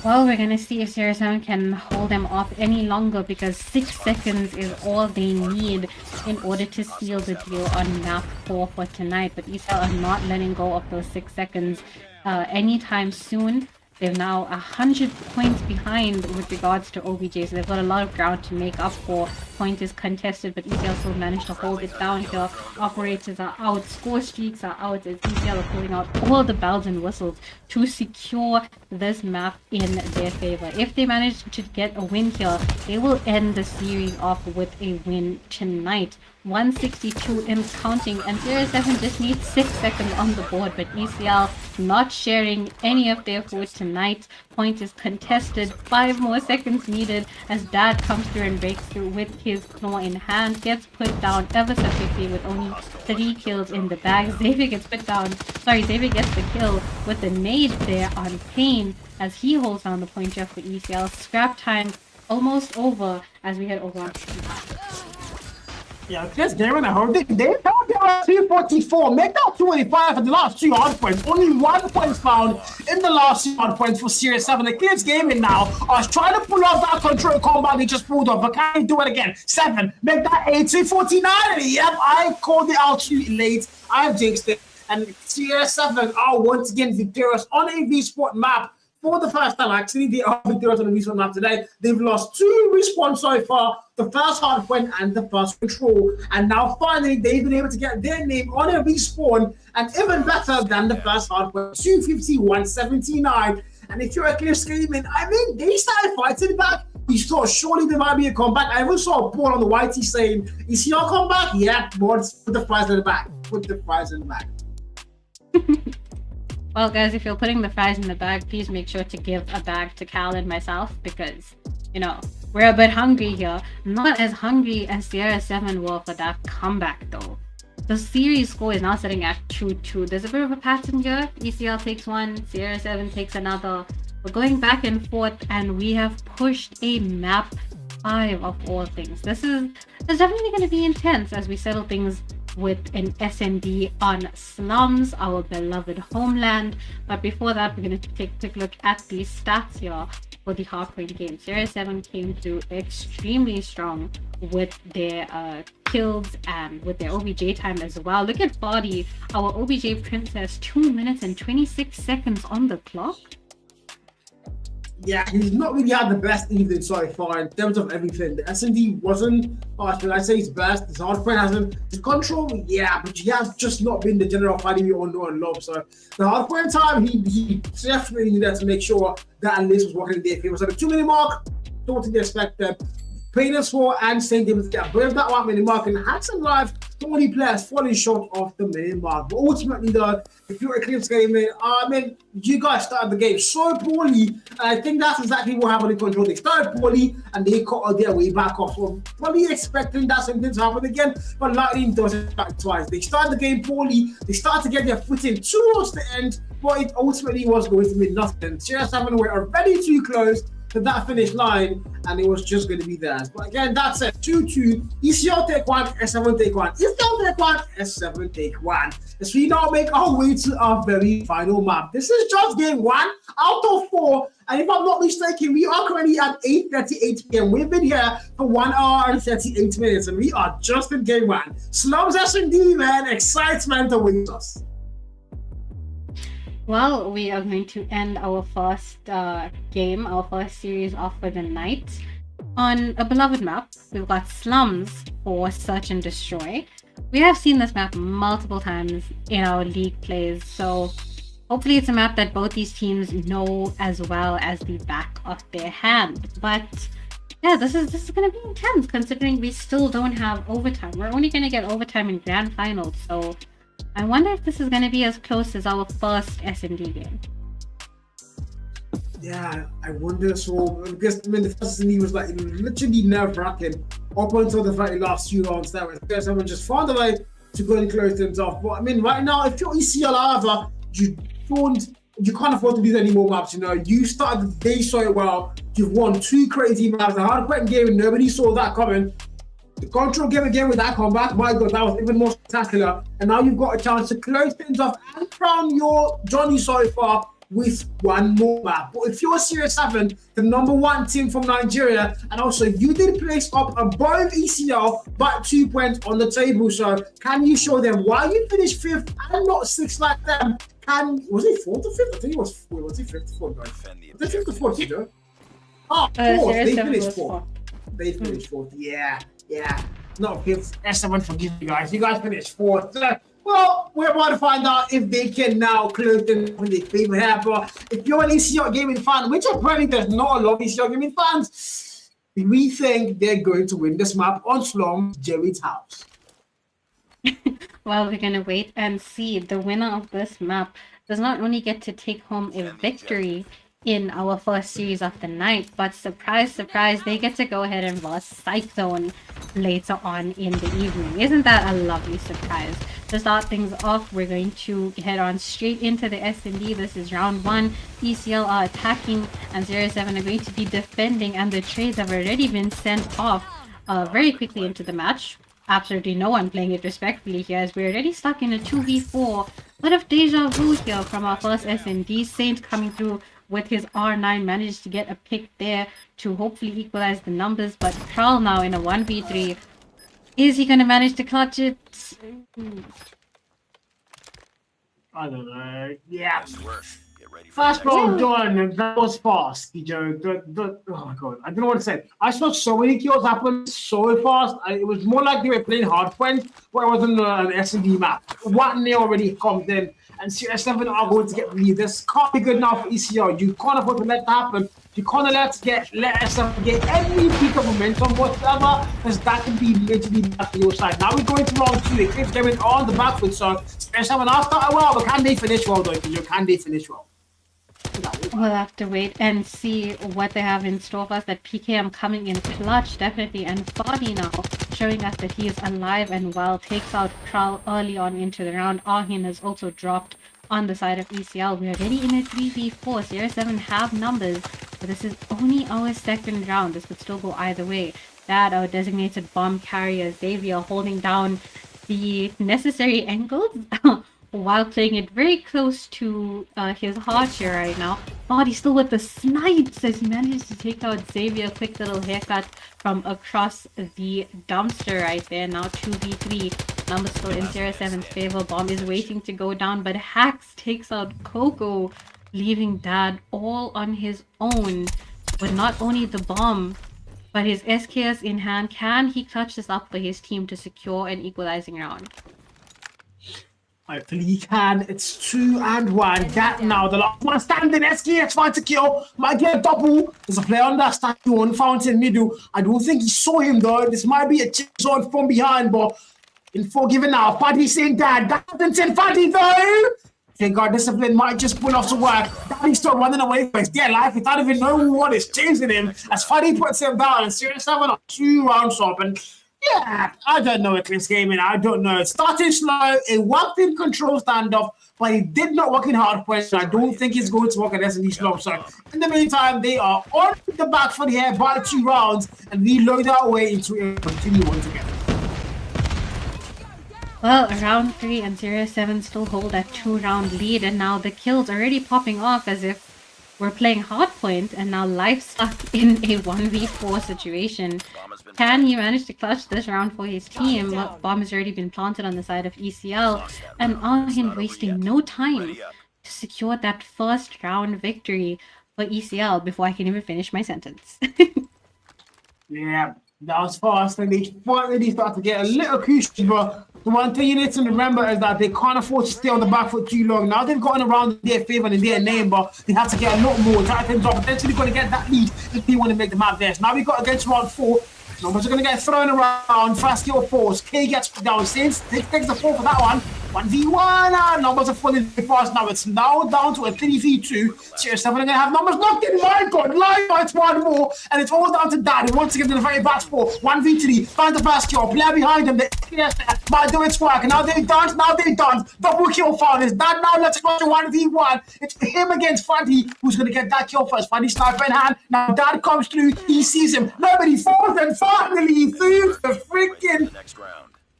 Well, we're gonna see if Sierra 7 can hold them off any longer, because 6 seconds is all they need in order to seal the deal on map 4 for tonight. But ECL are not letting go of those 6 seconds anytime soon. They're now 100 points behind with regards to OBJ, so they've got a lot of ground to make up for. Point is contested, but ECL still managed to hold it down here. Operators are out, score streaks are out, as ECL are pulling out all the bells and whistles to secure this map in their favor. If they manage to get a win here, they will end the series off with a win tonight. 162 and counting, and Sierra 7 just needs 6 seconds on the board, but ECL not sharing any of their food tonight. Point is contested, 5 more seconds needed as Dad comes through and breaks through with his claw in hand, gets put down ever so quickly with only 3 kills in the bag. Xavier gets the kill with the nade there on Pain as he holds down the point here for ECL. Scrap time almost over as we head over on Yeah, just damn it, I heard they found their 244, make that 285 for the last 2 hard points. Only 1 point found in the last 2 hard points for Syrix 7. The Eclipse gaming now. I was trying to pull off that control combat they just pulled off, but can you do it again? 7, make that 249. Yep, I called it out too late. I've jinxed it. And Syrix 7 are once again victorious on a V-Sport map. For the first time, actually, they are victorious on the respawn map today. They've lost 2 respawns so far, the first hard point and the first control. And now finally, they've been able to get their name on a respawn, and even better than the first hard point, 250, 179. And if you're Eclipse gaming, I mean, they started fighting back. You saw surely there might be a comeback. I even saw a poll on the YT saying, is your comeback? Yeah, boys, put the fries in the back. Put the fries in the back. Well, guys, if you're putting the fries in the bag, please make sure to give a bag to Cal and myself because, you know, we're a bit hungry here. Not as hungry as Sierra 7 were for that comeback, though. The series score is now sitting at 2-2. There's a bit of a pattern here. ECL takes one, Sierra 7 takes another. We're going back and forth, and we have pushed a map 5 of all things. This is definitely going to be intense as we settle things with an SND on Slums, our beloved homeland. But before that, we're going to take a quick look at the stats here for the hardpoint game. Sierra 7 came through extremely strong with their kills and with their OBJ time as well. Look at Body, our OBJ princess, 2 minutes and 26 seconds on the clock. Yeah, he's not really had the best evening so far in terms of everything. The S&D wasn't, should I say, his best. His hardpoint hasn't. His control, yeah, but he has just not been the general fighting we all know and love. So the hardpoint time, he definitely needed to make sure that at least was working in their favor. So the 2-minute mark, don't think they expect them. Paying 4 and St. David's get above that 1 minute mark, and Hanson Live, the only players falling short of the minute mark. But ultimately, though, if you're Eclipse gaming, I mean, you guys started the game so poorly, and I think that's exactly what happened in control. They started poorly, and they cut their way back off. So I'm probably expecting that same thing to happen again, but Lightning does it back twice. They started the game poorly, they started to get their foot in towards the end, but it ultimately was going to mean nothing. Sierra 7 were already too close to that finish line, and it was just going to be theirs. But again, that's it. 2-2. ECL take 1, S7 take 1. ECL take 1, S7 take 1. As we now make our way to our very final map. This is just game 1 out of 4. And if I'm not mistaken, we are currently at 8:38 p.m. We've been here for 1 hour and 38 minutes, and we are just in game 1. Slums S&D, man. Excitement awaits us. Well, we are going to end our first game, our first series off for the night on a beloved map. We've got Slums for Search and Destroy. We have seen this map multiple times in our league plays, so hopefully it's a map that both these teams know as well as the back of their hand. But yeah, this is going to be intense considering we still don't have overtime. We're only going to get overtime in grand finals, so I wonder if this is going to be as close as our first S&D game. Yeah, I wonder. So, because I mean, the first S&D was like literally nerve-wracking up until the very last few rounds. That was someone just found a way to go and close things off. But I mean, right now, if you're ECL, however, you can't afford to do any more maps. You know, you started the day so well. You've won 2 crazy maps. The hardpoint game, nobody saw that coming. The control game again with that comeback, my God, that was even more spectacular. And now you've got a chance to close things off and crown your journey so far with 1 more map. But if you're Syrix 7, the #1 team from Nigeria, and also you did place up above ECL, but 2 points on the table. So can you show them why you finished 5th and not 6th like them? Was it 4th or 5th? I think it was 4th. Was it 5th or 4th, guys? Was it 5th or 4th, you know? Oh, 4th. They finished 4th. They finished 4th. Yeah. Not 5th. S7, forgive me, guys. You guys finished 4th. Well, we're about to find out if they can now close them in their favor here. But if you're an ECL gaming fan, which apparently there's not a lot of ECL gaming fans, we think they're going to win this map on Slum Jerry's house. Well, we're going to wait and see. The winner of this map does not only get to take home a victory in our first series of the night, but surprise, surprise, they get to go ahead and verse Cyclone later on in the evening. Isn't that a lovely surprise? To start things off, we're going to head on straight into the S&D. This is round 1. ECL are attacking and 07 are going to be defending, and the trades have already been sent off very quickly into the match. Absolutely no one playing it respectfully here, as we're already stuck in a 2v4. Bit of deja vu here from our first S&D. Saint coming through with his R9, managed to get a pick there to hopefully equalize the numbers, but Kral now in a 1v3. Is he going to manage to clutch it? I don't know. Yeah. Get ready for Fast the next round done, and that was fast, Joe. Oh my God, I don't know what to say. I saw so many kills happen so fast. It was more like they were playing hardpoint, where it wasn't an S&D map. 1-0 already comes in, and CS7 are going to get relieved. This can't be good enough for ECL. You can't afford to let that happen. You can't let us get any peak of momentum whatsoever, because that can be literally bad for your side. Now we're going to round 2. Eclipse getting on the back foot, so Syrix now start well, but can they finish well though? Can they finish well? We'll have to wait and see what they have in store for us. That PKM coming in clutch, definitely. And Fadi now showing us that he is alive and well. Takes out Kral early on into the round. Arhin has also dropped on the side of ECL. We are already in a 3v4. Sierra 7 have numbers, but this is only our second round. This could still go either way. That our designated bomb carrier Xavier holding down the necessary angles while playing it very close to his heart here right now. Fadi still with the snipes as he manages to take out Xavier. Quick little haircut from across the dumpster right there. Now 2v3. Numbers still in Sierra 7's favor. Bomb is waiting to go down, but Hax takes out Coco, leaving Dad all on his own. But not only the bomb, but his SKS in hand. Can he clutch this up for his team to secure an equalizing round? Hopefully he can. It's 2-1. That now the last one standing. SKS trying to kill. Might get a double. There's a player on that statue on fountain middle. I don't think he saw him though. This might be a chip zone from behind, but in forgiving now. Fadi saying Dad. Dad send Fadi though. Thank God discipline might just pull off to work. Daddy's still running away for his dear life without even knowing what is chasing him. As Fadi puts him down and Syrix having a 2 rounds up. And yeah, I don't know Eclipse gaming. I don't know. It started slow. It worked in control standoff, but it did not work in hard points. I don't think it's going to work at S&D slow. So in the meantime, they are on the back for the air by 2 rounds and reload our way into a continue once again. Well, round 3 and Sierra 7 still hold that 2-round lead, and now the kills already popping off as if we're playing hardpoint, and now life stuck in a 1v4 situation. Can he manage to clutch this round for his team? Well, bomb has already been planted on the side of ECL, and Arhin wasting no time to secure that first round victory for ECL before I can even finish my sentence. Yeah, that was fast, and they finally start to get a little cushy, but the one thing you need to remember is that they can't afford to stay on the back foot too long. Now they've gotten around in their favor and in their name, but they have to get a lot more. Titans are potentially going to get that lead if they want to make the map there. So now we got against round 4. Numbers are going to get thrown around. Fast kill force. K gets down. Since takes the 4 for that one. 1v1. Numbers are falling fast now. It's now down to a 3v2. Syrix 7 are going to have numbers knocked in. My God. Live fights one more. And it's all down to Dad. He wants to get in a very bad spot. 1v3. Find the fast kill. Player behind him. Might do its work. Now they dance. Double kill found. It's Dad now. Let's go to 1v1. It's him against Fadi, who's going to get that kill first. Fadi sniper in hand. Now Dad comes through. He sees him. Nobody falls and finally through the freaking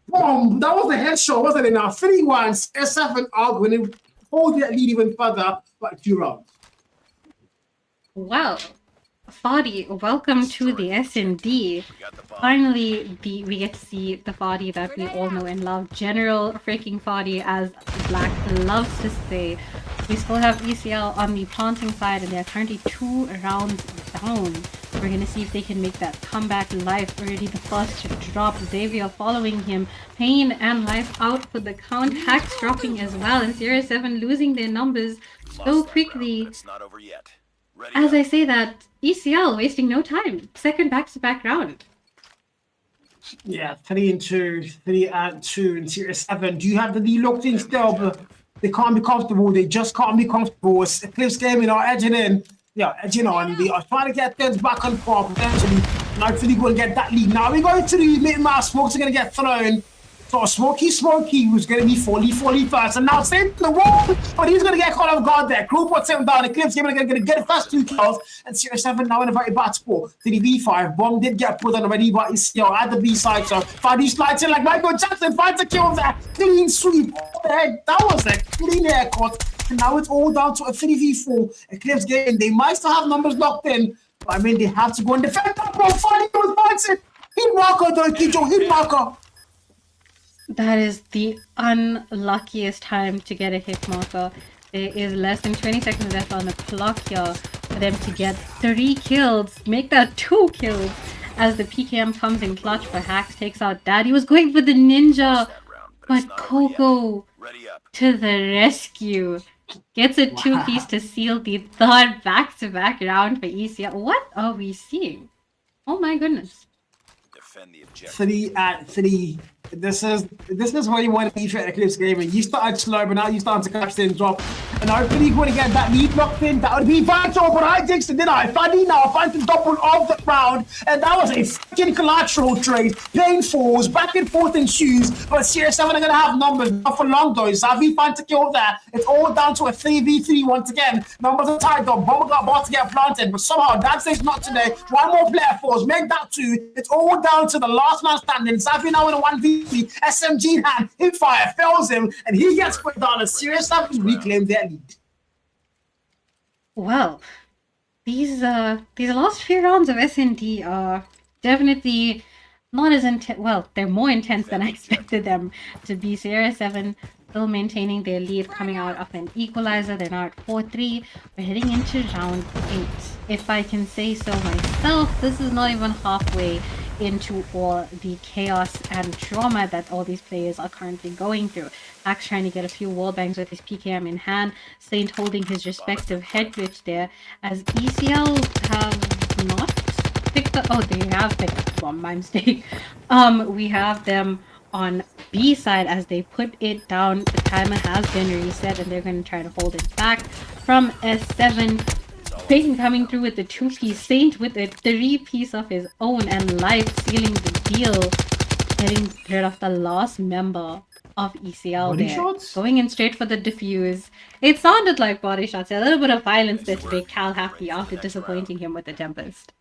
bomb. That was a headshot, wasn't it? Now 3-1. S7 are going to hold that lead even further, but 2 rounds. Wow. Fadi, welcome to the S&D. Finally, we get to see the Fadi that we all know and love. General freaking Fadi, as Black loves to say. We still have ECL on the planting side, and they're currently 2 rounds down. We're going to see if they can make that comeback. Life already the first to drop. Xavier following him. Pain and Life out for the count. Hacks dropping as well, and Sierra 7 losing their numbers so quickly. As I say that, ECL wasting no time. Second back-to-back round. Yeah, 3-2, 3-2, and Syrix 7. Do you have the lead locked in still? But they can't be comfortable. They just can't be comfortable. It's Eclipse gaming are edging in. Yeah, edging on. They are trying to get things back on par potentially. Now, hopefully, going to get that lead. Now, we're going to the mid-map. Smokes are going to get thrown. So Smokey who's going to be fully first. And now same the wall, but he's going to get caught off guard there. Crew puts him down. Eclipse going to get the first 2 kills. And Syrix 7 now in a very bad spot. 3v5. Bomb did get put on already, but he's at the B side. So Fadi slides in like Michael Jackson. Finds a kill there. Clean sweep. Off the head. That was a clean haircut. And now it's all down to a 3v4. Eclipse game. They might still have numbers locked in. But I mean, they have to go and defend that ball. Fadi was it. Hit marker, though, Kijo. Hit marker. That is the unluckiest time to get a hit marker. There is less than 20 seconds left on the clock here for them to get 3 kills. Make that 2 kills as the PKM comes in clutch for Hacks. Takes out Dad. He was going for the ninja, but Coco to the rescue. Gets a two-piece to seal the third back-to-back round for ECL. What are we seeing? Oh my goodness. Defend the objective. 3-3. This is what you want to be for Eclipse Gaming. You started slow, but now you starting to catch things up. And hopefully you want to get that lead locked in. That would be vital, but I Dixon did I? Funny now, I to double off the round, and that was a fucking collateral trade. Playing fours, back and forth in shoes, but Syrix 7 are going to have numbers. Not for long though. Xavi find to kill that. It's all down to a 3v3 once again. Numbers are tied up. Bomber got about to get planted, but somehow that says not today. One more player force, make that 2. It's all down to the last man standing. Xavi now in a 1v3. SMG in hand, hip fire fails him, and he gets put down. A Syrix 7 reclaim their lead. Well, these last few rounds of S&D are definitely not as intense. Well, they're more intense than I expected them to be. Sierra 7 still maintaining their lead, coming out of an equalizer. They're now at 4-3. We're heading into round 8. If I can say so myself, this is not even halfway into all the chaos and trauma that all these players are currently going through. Axe trying to get a few wall bangs with his PKM in hand. Saint holding his respective head glitch there, as ECL have not picked up. Oh, they have picked up bomb. My mistake. We have them on B side as they put it down. The timer has been reset, and they're going to try to hold it back from S7. Peyton coming through with the 2-piece, Saint with a 3-piece of his own, and Life sealing the deal, getting rid of the last member of ECL body there. shots? Going in straight for the diffuse. It sounded like body shots. A little bit of violence there to make Cal happy after disappointing him with the Tempest.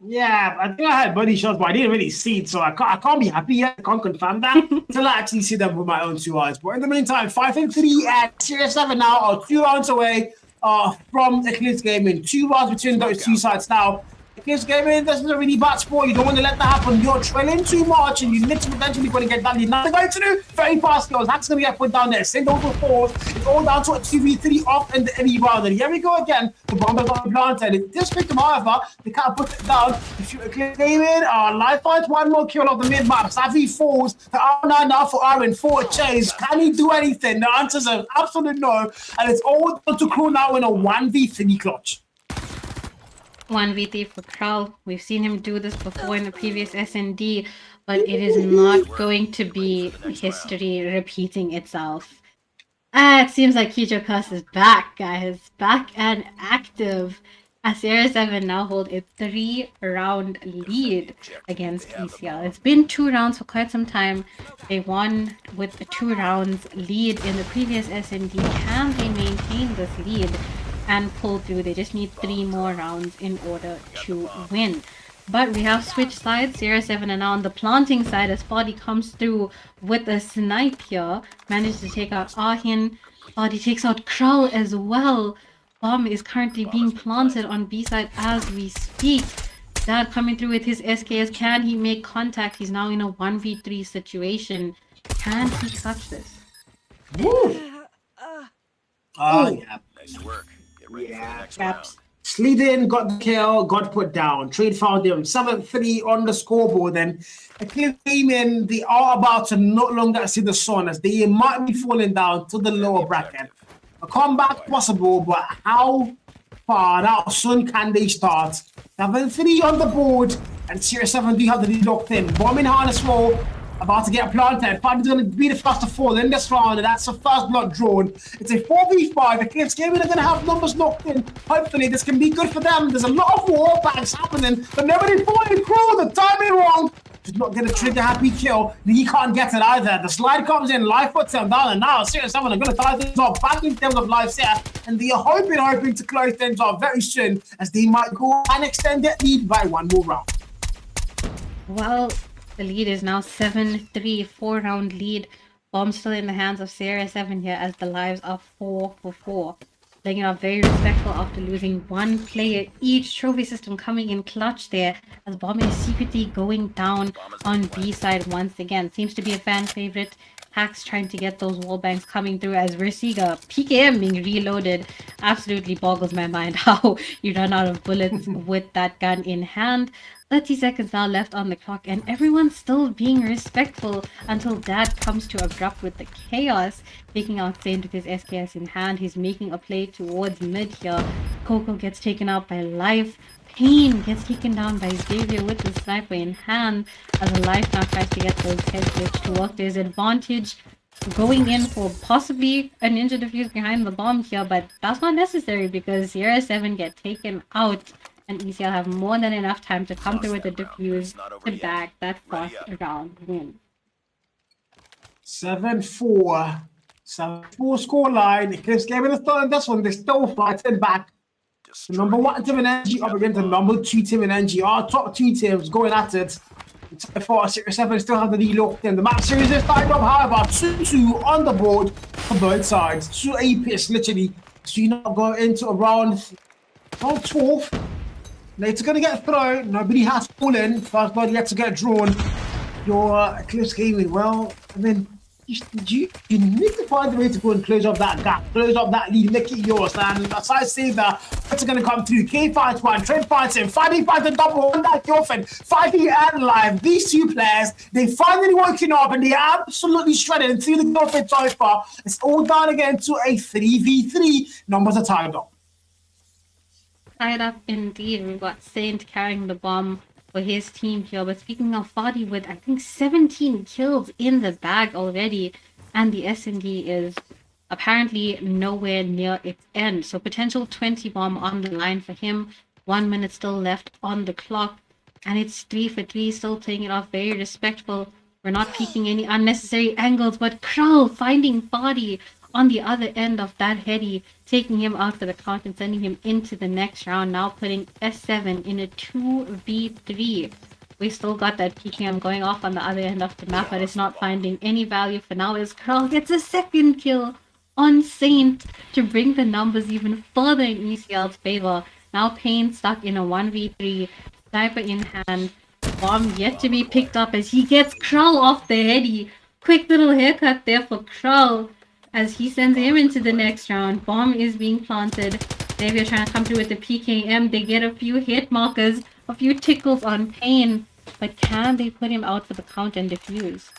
Yeah, I think I had body shots, but I didn't really see it, so I can't be happy yet. I can't confirm that until I actually see them with my own 2 eyes. But in the meantime, 5-3 at Syrix 7 now are 2 rounds away from Eclipse Gaming. 2 rounds between those 2 sides now. Eclipse Gaming, this is a really bad sport. You don't want to let that happen. You're trailing too much, and you literally potentially going to get that lead. Now they're going to do very fast skills. That's going to get put down there. Send over 4. It's all down to a 2v3 off in the any round. And here we go again. The bomber got planted. It just picked him, however. They can't put it down. If you Eclipse Gaming, life fight, 1 more kill of the mid map. Savi falls. The R9 now for Aaron. 4 chase. Can he do anything? The answer is an absolute no. And it's all down to Crew now in a 1v3 clutch. 1v3 for Krull. We've seen him do this before in the previous S&D, but it is not going to be history repeating itself. It seems like Kijo Curse is back, guys. Back and active. As Sierra 7 now hold a 3-round lead against ECL. It's been 2 rounds for quite some time. They won with a 2 rounds lead in the previous S&D. Can they maintain this lead and pull through? They just need 3 more rounds in order to win. But we have switched sides. Sierra 7 are now on the planting side as Foddy comes through with a snipe here. Managed to take out Ahin. Foddy takes out Krull as well. Bomb is currently being planted on B side as we speak. Dad coming through with his SKS. Can he make contact? He's now in a 1v3 situation. Can he clutch this? Woo! Oh, yeah. Nice work. Get ready for the next Caps. round. Slid in, got the kill, got put down. Trade found him. 7-3 on the scoreboard. And Eclipse Gaming, they are about to no longer see the sun as they might be falling down to the lower bracket. A comeback possible, but how far, how soon can they start? 7-3 on the board, and Syrix 7 do have the lead locked in. Bomb in harness wall, about to get planted. Fight's going to be the first to fall in this round, and that's the first blood drawn. It's a 4v5. Eclipse Gaming are going to have numbers locked in. Hopefully, this can be good for them. There's a lot of war bags happening, but nobody falling through. The timing wrong. Did not get a trigger happy kill. He can't get it either. The slide comes in, life puts him down, and now Syrix 7 are going to tie things off back in terms of lives here. And they are hoping to close things off very soon as they might go and extend their lead by 1 more round. Well, the lead is now 7-3, 4-round lead. Bomb still in the hands of Sierra 7 here as the lives are 4-4. Playing it off very respectful after losing 1 player each. Trophy system coming in clutch there as Bomb is secretly going down on B side once again. Seems to be a fan favorite. Hacks trying to get those wall banks coming through as Versiga PKM being reloaded. Absolutely boggles my mind how you run out of bullets with that gun in hand. 30 seconds now left on the clock, and everyone's still being respectful until Dad comes to abrupt with the chaos, taking out Saint with his SKS in hand. He's making a play towards mid here. Coco gets taken out by Life. Pain gets taken down by Xavier with the sniper in hand, as a Life now tries to get those head glitch to work to his advantage, going in for possibly a ninja defuse behind the bomb here, but that's not necessary because Sierra 7 get taken out, and ECL have more than enough time to come through with the defuse to back that first round win. 7-4. 7-4 scoreline. Eclipse game in the start, and this one, they're still fighting back. The number 1 team in NG up against the number 2 team in NG. Our top 2 teams going at it. So far, Syrix 7 still have the lead locked in. The match series is tied up, however, 2-2 on the board for both sides. 2 APs, literally. So you now go into a round 12. Later going to get thrown. Nobody has fallen. First blood yet to get drawn. Your Eclipse gaming, well, I mean, you need to find a way to go and close up that gap, close up that lead, make it yours. And as I say that, what's going to come through? K fights one, Trent fights him, Fadi fights a double on that girlfriend, Fadi and Live. These 2 players, they finally woken up and they absolutely shredded through the girlfriend so far. It's all down again to a 3v3. Numbers are tied up. Tied up indeed. We've got Saint carrying the bomb for his team here. But speaking of Fadi, with I think 17 kills in the bag already, and the SND is apparently nowhere near its end. So potential 20 bomb on the line for him. 1 minute still left on the clock, and it's 3 for 3, still playing it off very respectful. We're not peeking any unnecessary angles, but Krull finding Fadi on the other end of that heady, taking him out for the count and sending him into the next round, now putting S7 in a 2v3. We still got that PKM going off on the other end of the map, but it's not finding any value for now as Krull gets a second kill on Saint to bring the numbers even further in ECL's favor. Now Payne stuck in a 1v3, sniper in hand, bomb yet to be picked up as he gets Krull off the heady. Quick little haircut there for Krull as he sends him into the next round. Bomb is being planted. Xavier trying to come through with the PKM. They get a few hit markers, a few tickles on Payne, but can they put him out for the count and defuse?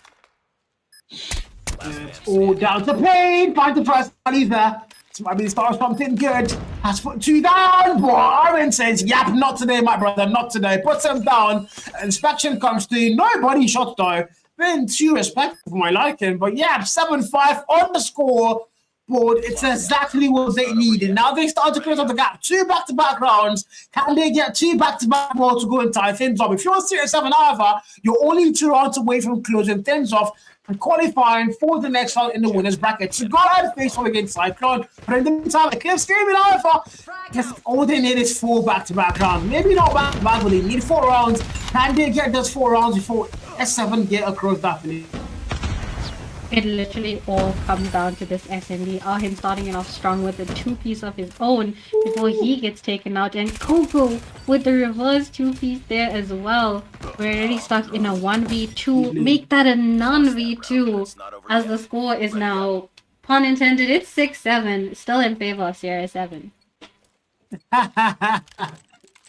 All down to Payne. Find the first body there. So I mean, starts something good. Has put 2 down. Boy, Aaron says, yep, not today, my brother, not today. Puts him down. Inspection comes through. No body shot though. Been too respectful for my liking, but yeah, 7-5 on the score board. It's exactly what they needed. Now they start to close up the gap. 2 back-to-back rounds. Can they get 2 back-to-back more to go and tie things up? If you're Syrix 7, however, you're only 2 rounds away from closing things off and qualifying for the next round in the winners bracket. So go ahead and face off against Cyclone. But in the meantime, Eclipse gaming, however, all they need is 4 back-to-back rounds. Maybe not back-to-back, but they need 4 rounds. Can they get those 4 rounds before S7 get across that finish? It literally all comes down to this SND. Him starting it off strong with a 2-piece of his own before he gets taken out. And Coco with the reverse 2-piece there as well. We're already stuck in a 1v2. Make that a non-v2 as the score is now, pun intended, it's 6-7. Still in favor of Sierra 7.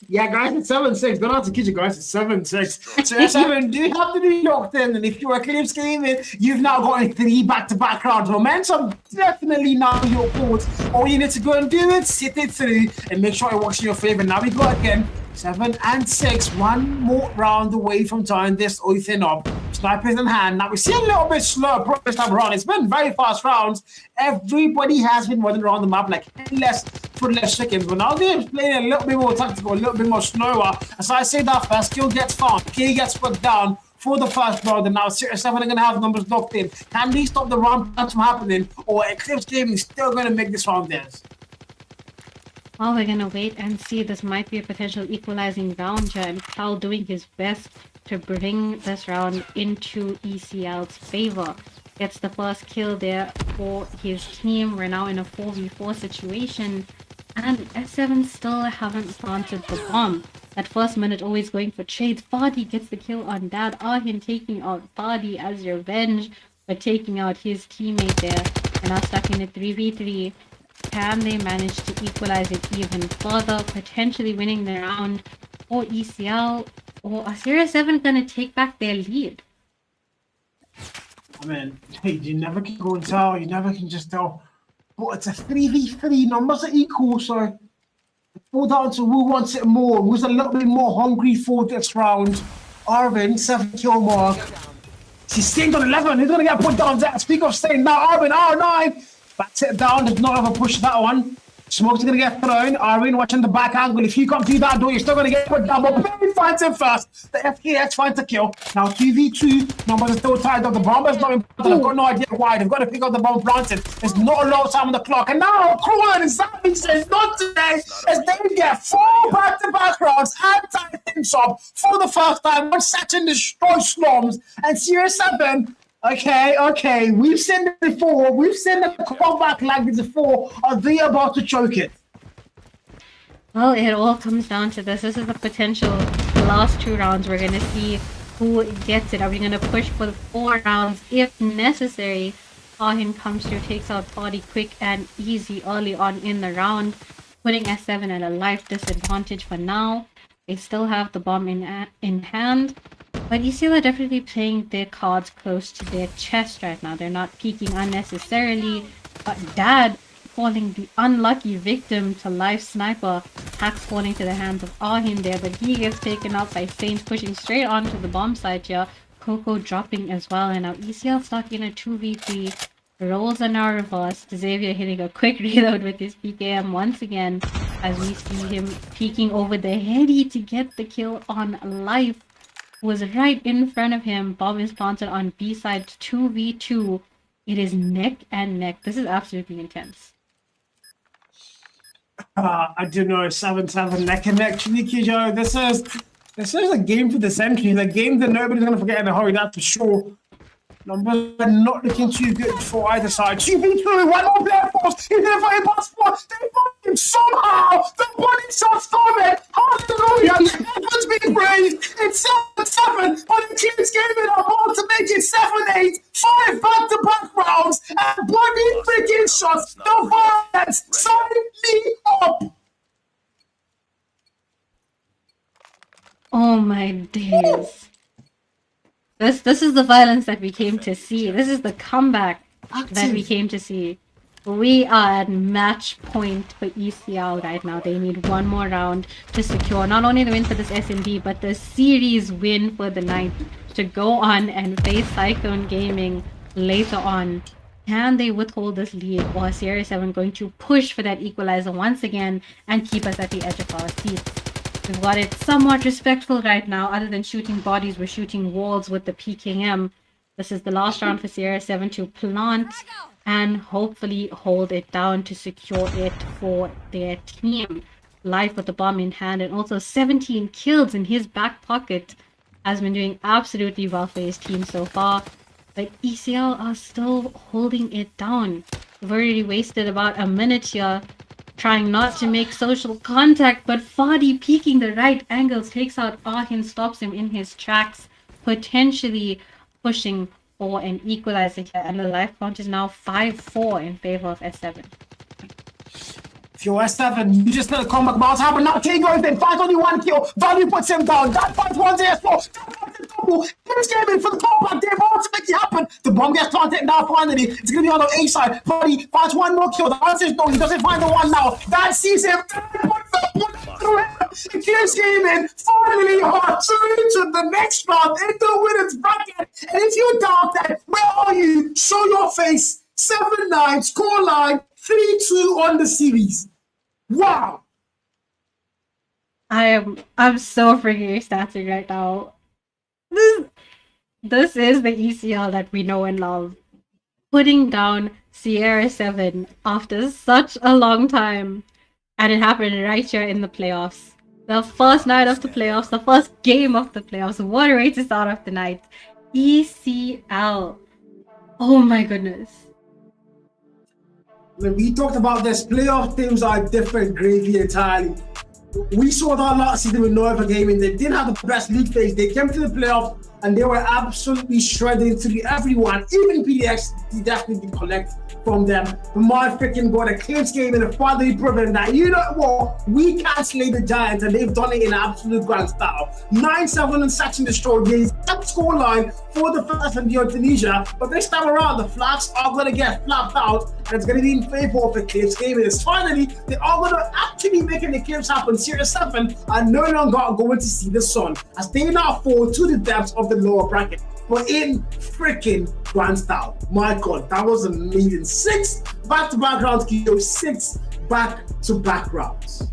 Yeah, guys, it's 7-6. Don't have to kid you guys, it's 7-6. So S7 do have to be locked in, and if you're Eclipse gaming, you've now got 3 back-to-back rounds. Momentum definitely not your fault. All you need to go and do is sit it through and make sure it works in your favor. Now we go again. 7-6, 1 more round away from tying this whole thing up. Snipers in hand. Now we see a little bit slow progress time around. It's been very fast rounds. Everybody has been running around the map like less for less seconds. But now they're playing a little bit more tactical, a little bit more slower. As I say that, first kill gets found. K gets put down for the first round, and now Syrix 7 are going to have numbers locked in. Can they stop the round from happening, or Eclipse Gaming is still going to make this round theirs? Well, we're gonna wait and see. This might be a potential equalizing round here, and Cal doing his best to bring this round into ECL's favor. Gets the first kill there for his team. We're now in a 4v4 situation, and S7 still haven't planted the bomb. That first minute always going for trades. Fadi gets the kill on Dad. Arhin taking out Fadi as revenge for taking out his teammate there. And now stuck in a 3v3. Can they manage to equalize it even further, potentially winning the round? or ECL or are Syrix 7 gonna take back their lead? I mean, hey, you never can go and tell. You never can just tell. But it's a 3v3. Numbers are equal, so all down to who wants it more. Who's a little bit more hungry for this round. Arvin, 7 kill mark. He's staying on 11. He's gonna get put down there. Speak of staying now, Arvin, R9. Bats it down. Does not have a push that one. Smoke's gonna get thrown. Arvin watching the back angle. If you come through that door, you're still gonna get put down. But Perry finds him first. The FKX finds the kill. Now 2v2. Numbers are still tied up. The bomber's not important. I've got no idea why. They've got to pick up the bomb planted. There's not a lot of time on the clock. And now Crawler and Zambi says not today. As they get 4 back-to-back rounds and tie things up for the first time. One Saturn destroys Slums. And Syrix 7. Okay. We've seen it before. We've seen the comeback like this before. Are they about to choke it? Well, it all comes down to this. This is the potential last 2 rounds. We're gonna see who gets it. Are we gonna push for the 4 rounds if necessary? Ahin comes through, takes out Body quick and easy early on in the round, putting S7 at a life disadvantage for now. They still have the bomb in hand. But ECL are definitely playing their cards close to their chest right now. They're not peeking unnecessarily. But Dad falling the unlucky victim to live sniper. Hacks falling to the hands of Ahin there, but he gets taken out by Saint, pushing straight onto the bomb site here. Coco dropping as well, and now ECL stuck in a 2v3. Roles are now reversed. Xavier hitting a quick reload with his PKM once again, as we see him peeking over the heady to get the kill on life. Was right in front of him. Bomb is planted on B side, 2v2. It is neck and neck. This is absolutely intense. I don't know, 7-7 neck and neck. Cheeky Joe, this is a game for the century. The game that nobody's gonna forget in a hurry, that's for sure. Numbers are not looking too good for either side. 2v2, one more player force. He's there for a passport. They find him somehow. The body shots coming. Hallelujah. Heaven's being praised. It's 7-7. But Eclipse gave it a hold to make it 7-8. 5 back-to-back rounds. And body freaking shots. The violence. Sign me up. Oh my days. This is the violence that we came to see. This is the comeback that we came to see. We are at match point for ECL right now. They need one more round to secure not only the win for this SMB, but the series win for the night to go on and face Cyclone Gaming later on. Can they withhold this lead, or is Syrix 7 going to push for that equalizer once again and keep us at the edge of our seats? We've got it somewhat respectful right now. Other than shooting bodies, we're shooting walls with the PKM. This is the last round for Syrix 7 to plant and hopefully hold it down to secure it for their team. Life with the bomb in hand and also 17 kills in his back pocket. Has been doing absolutely well for his team so far. But ECL are still holding it down. We've already wasted about a minute here trying not to make social contact, but Fadi peeking the right angles takes out Ahin, stops him in his tracks, potentially pushing for an equalizer here, and the life count is now 5-4 in favor of S7. If you're S7, you just let the comeback bounce happen. Now King goes in, finds only 1 kill. Value puts him down. That finds 1 S4. That finds the double. He's gaming for the comeback. They want to make it happen. The bomb gets planted now finally. It's going to be on the A side. Buddy finds 1 more kill. The answer is no. He doesn't find the 1 now. That sees him. He keeps gaming. Finally hard to the next round in the winners bracket. And if you doubt that, where are you? Show your face. 7-9, scoreline 3-2 on the series. Wow! I'm so freaking ecstatic right now. This is the ECL that we know and love. Putting down Syrix 7 after such a long time. And it happened right here in the playoffs. The first night of the playoffs, the first game of the playoffs. What a way to start off the night. ECL. Oh my goodness. When we talked about this, playoff teams are different gravy entirely. We saw that last season with no other gaming. They didn't have the best league phase. They came to the playoff and they were absolutely shredding through everyone. Even PDX, they definitely collect from them. But my freaking God, Eclipse came in a fatherly proven that, you know what, we can't slay the Giants, and they've done it in absolute grand style. 9-7 and Search and Destroy games, top scoreline for the first and beyond Tunisia. But this time around, the flags are going to get flapped out, and it's going to be in favor of Eclipse gaming. It's finally, they are going to actually make an Eclipse happen. Syrix 7 are no longer going to see the sun, as they now fall to the depths of the lower bracket. But in freaking grand style. My God, that was amazing. 6 back-to-back rounds, 6 back-to-back rounds.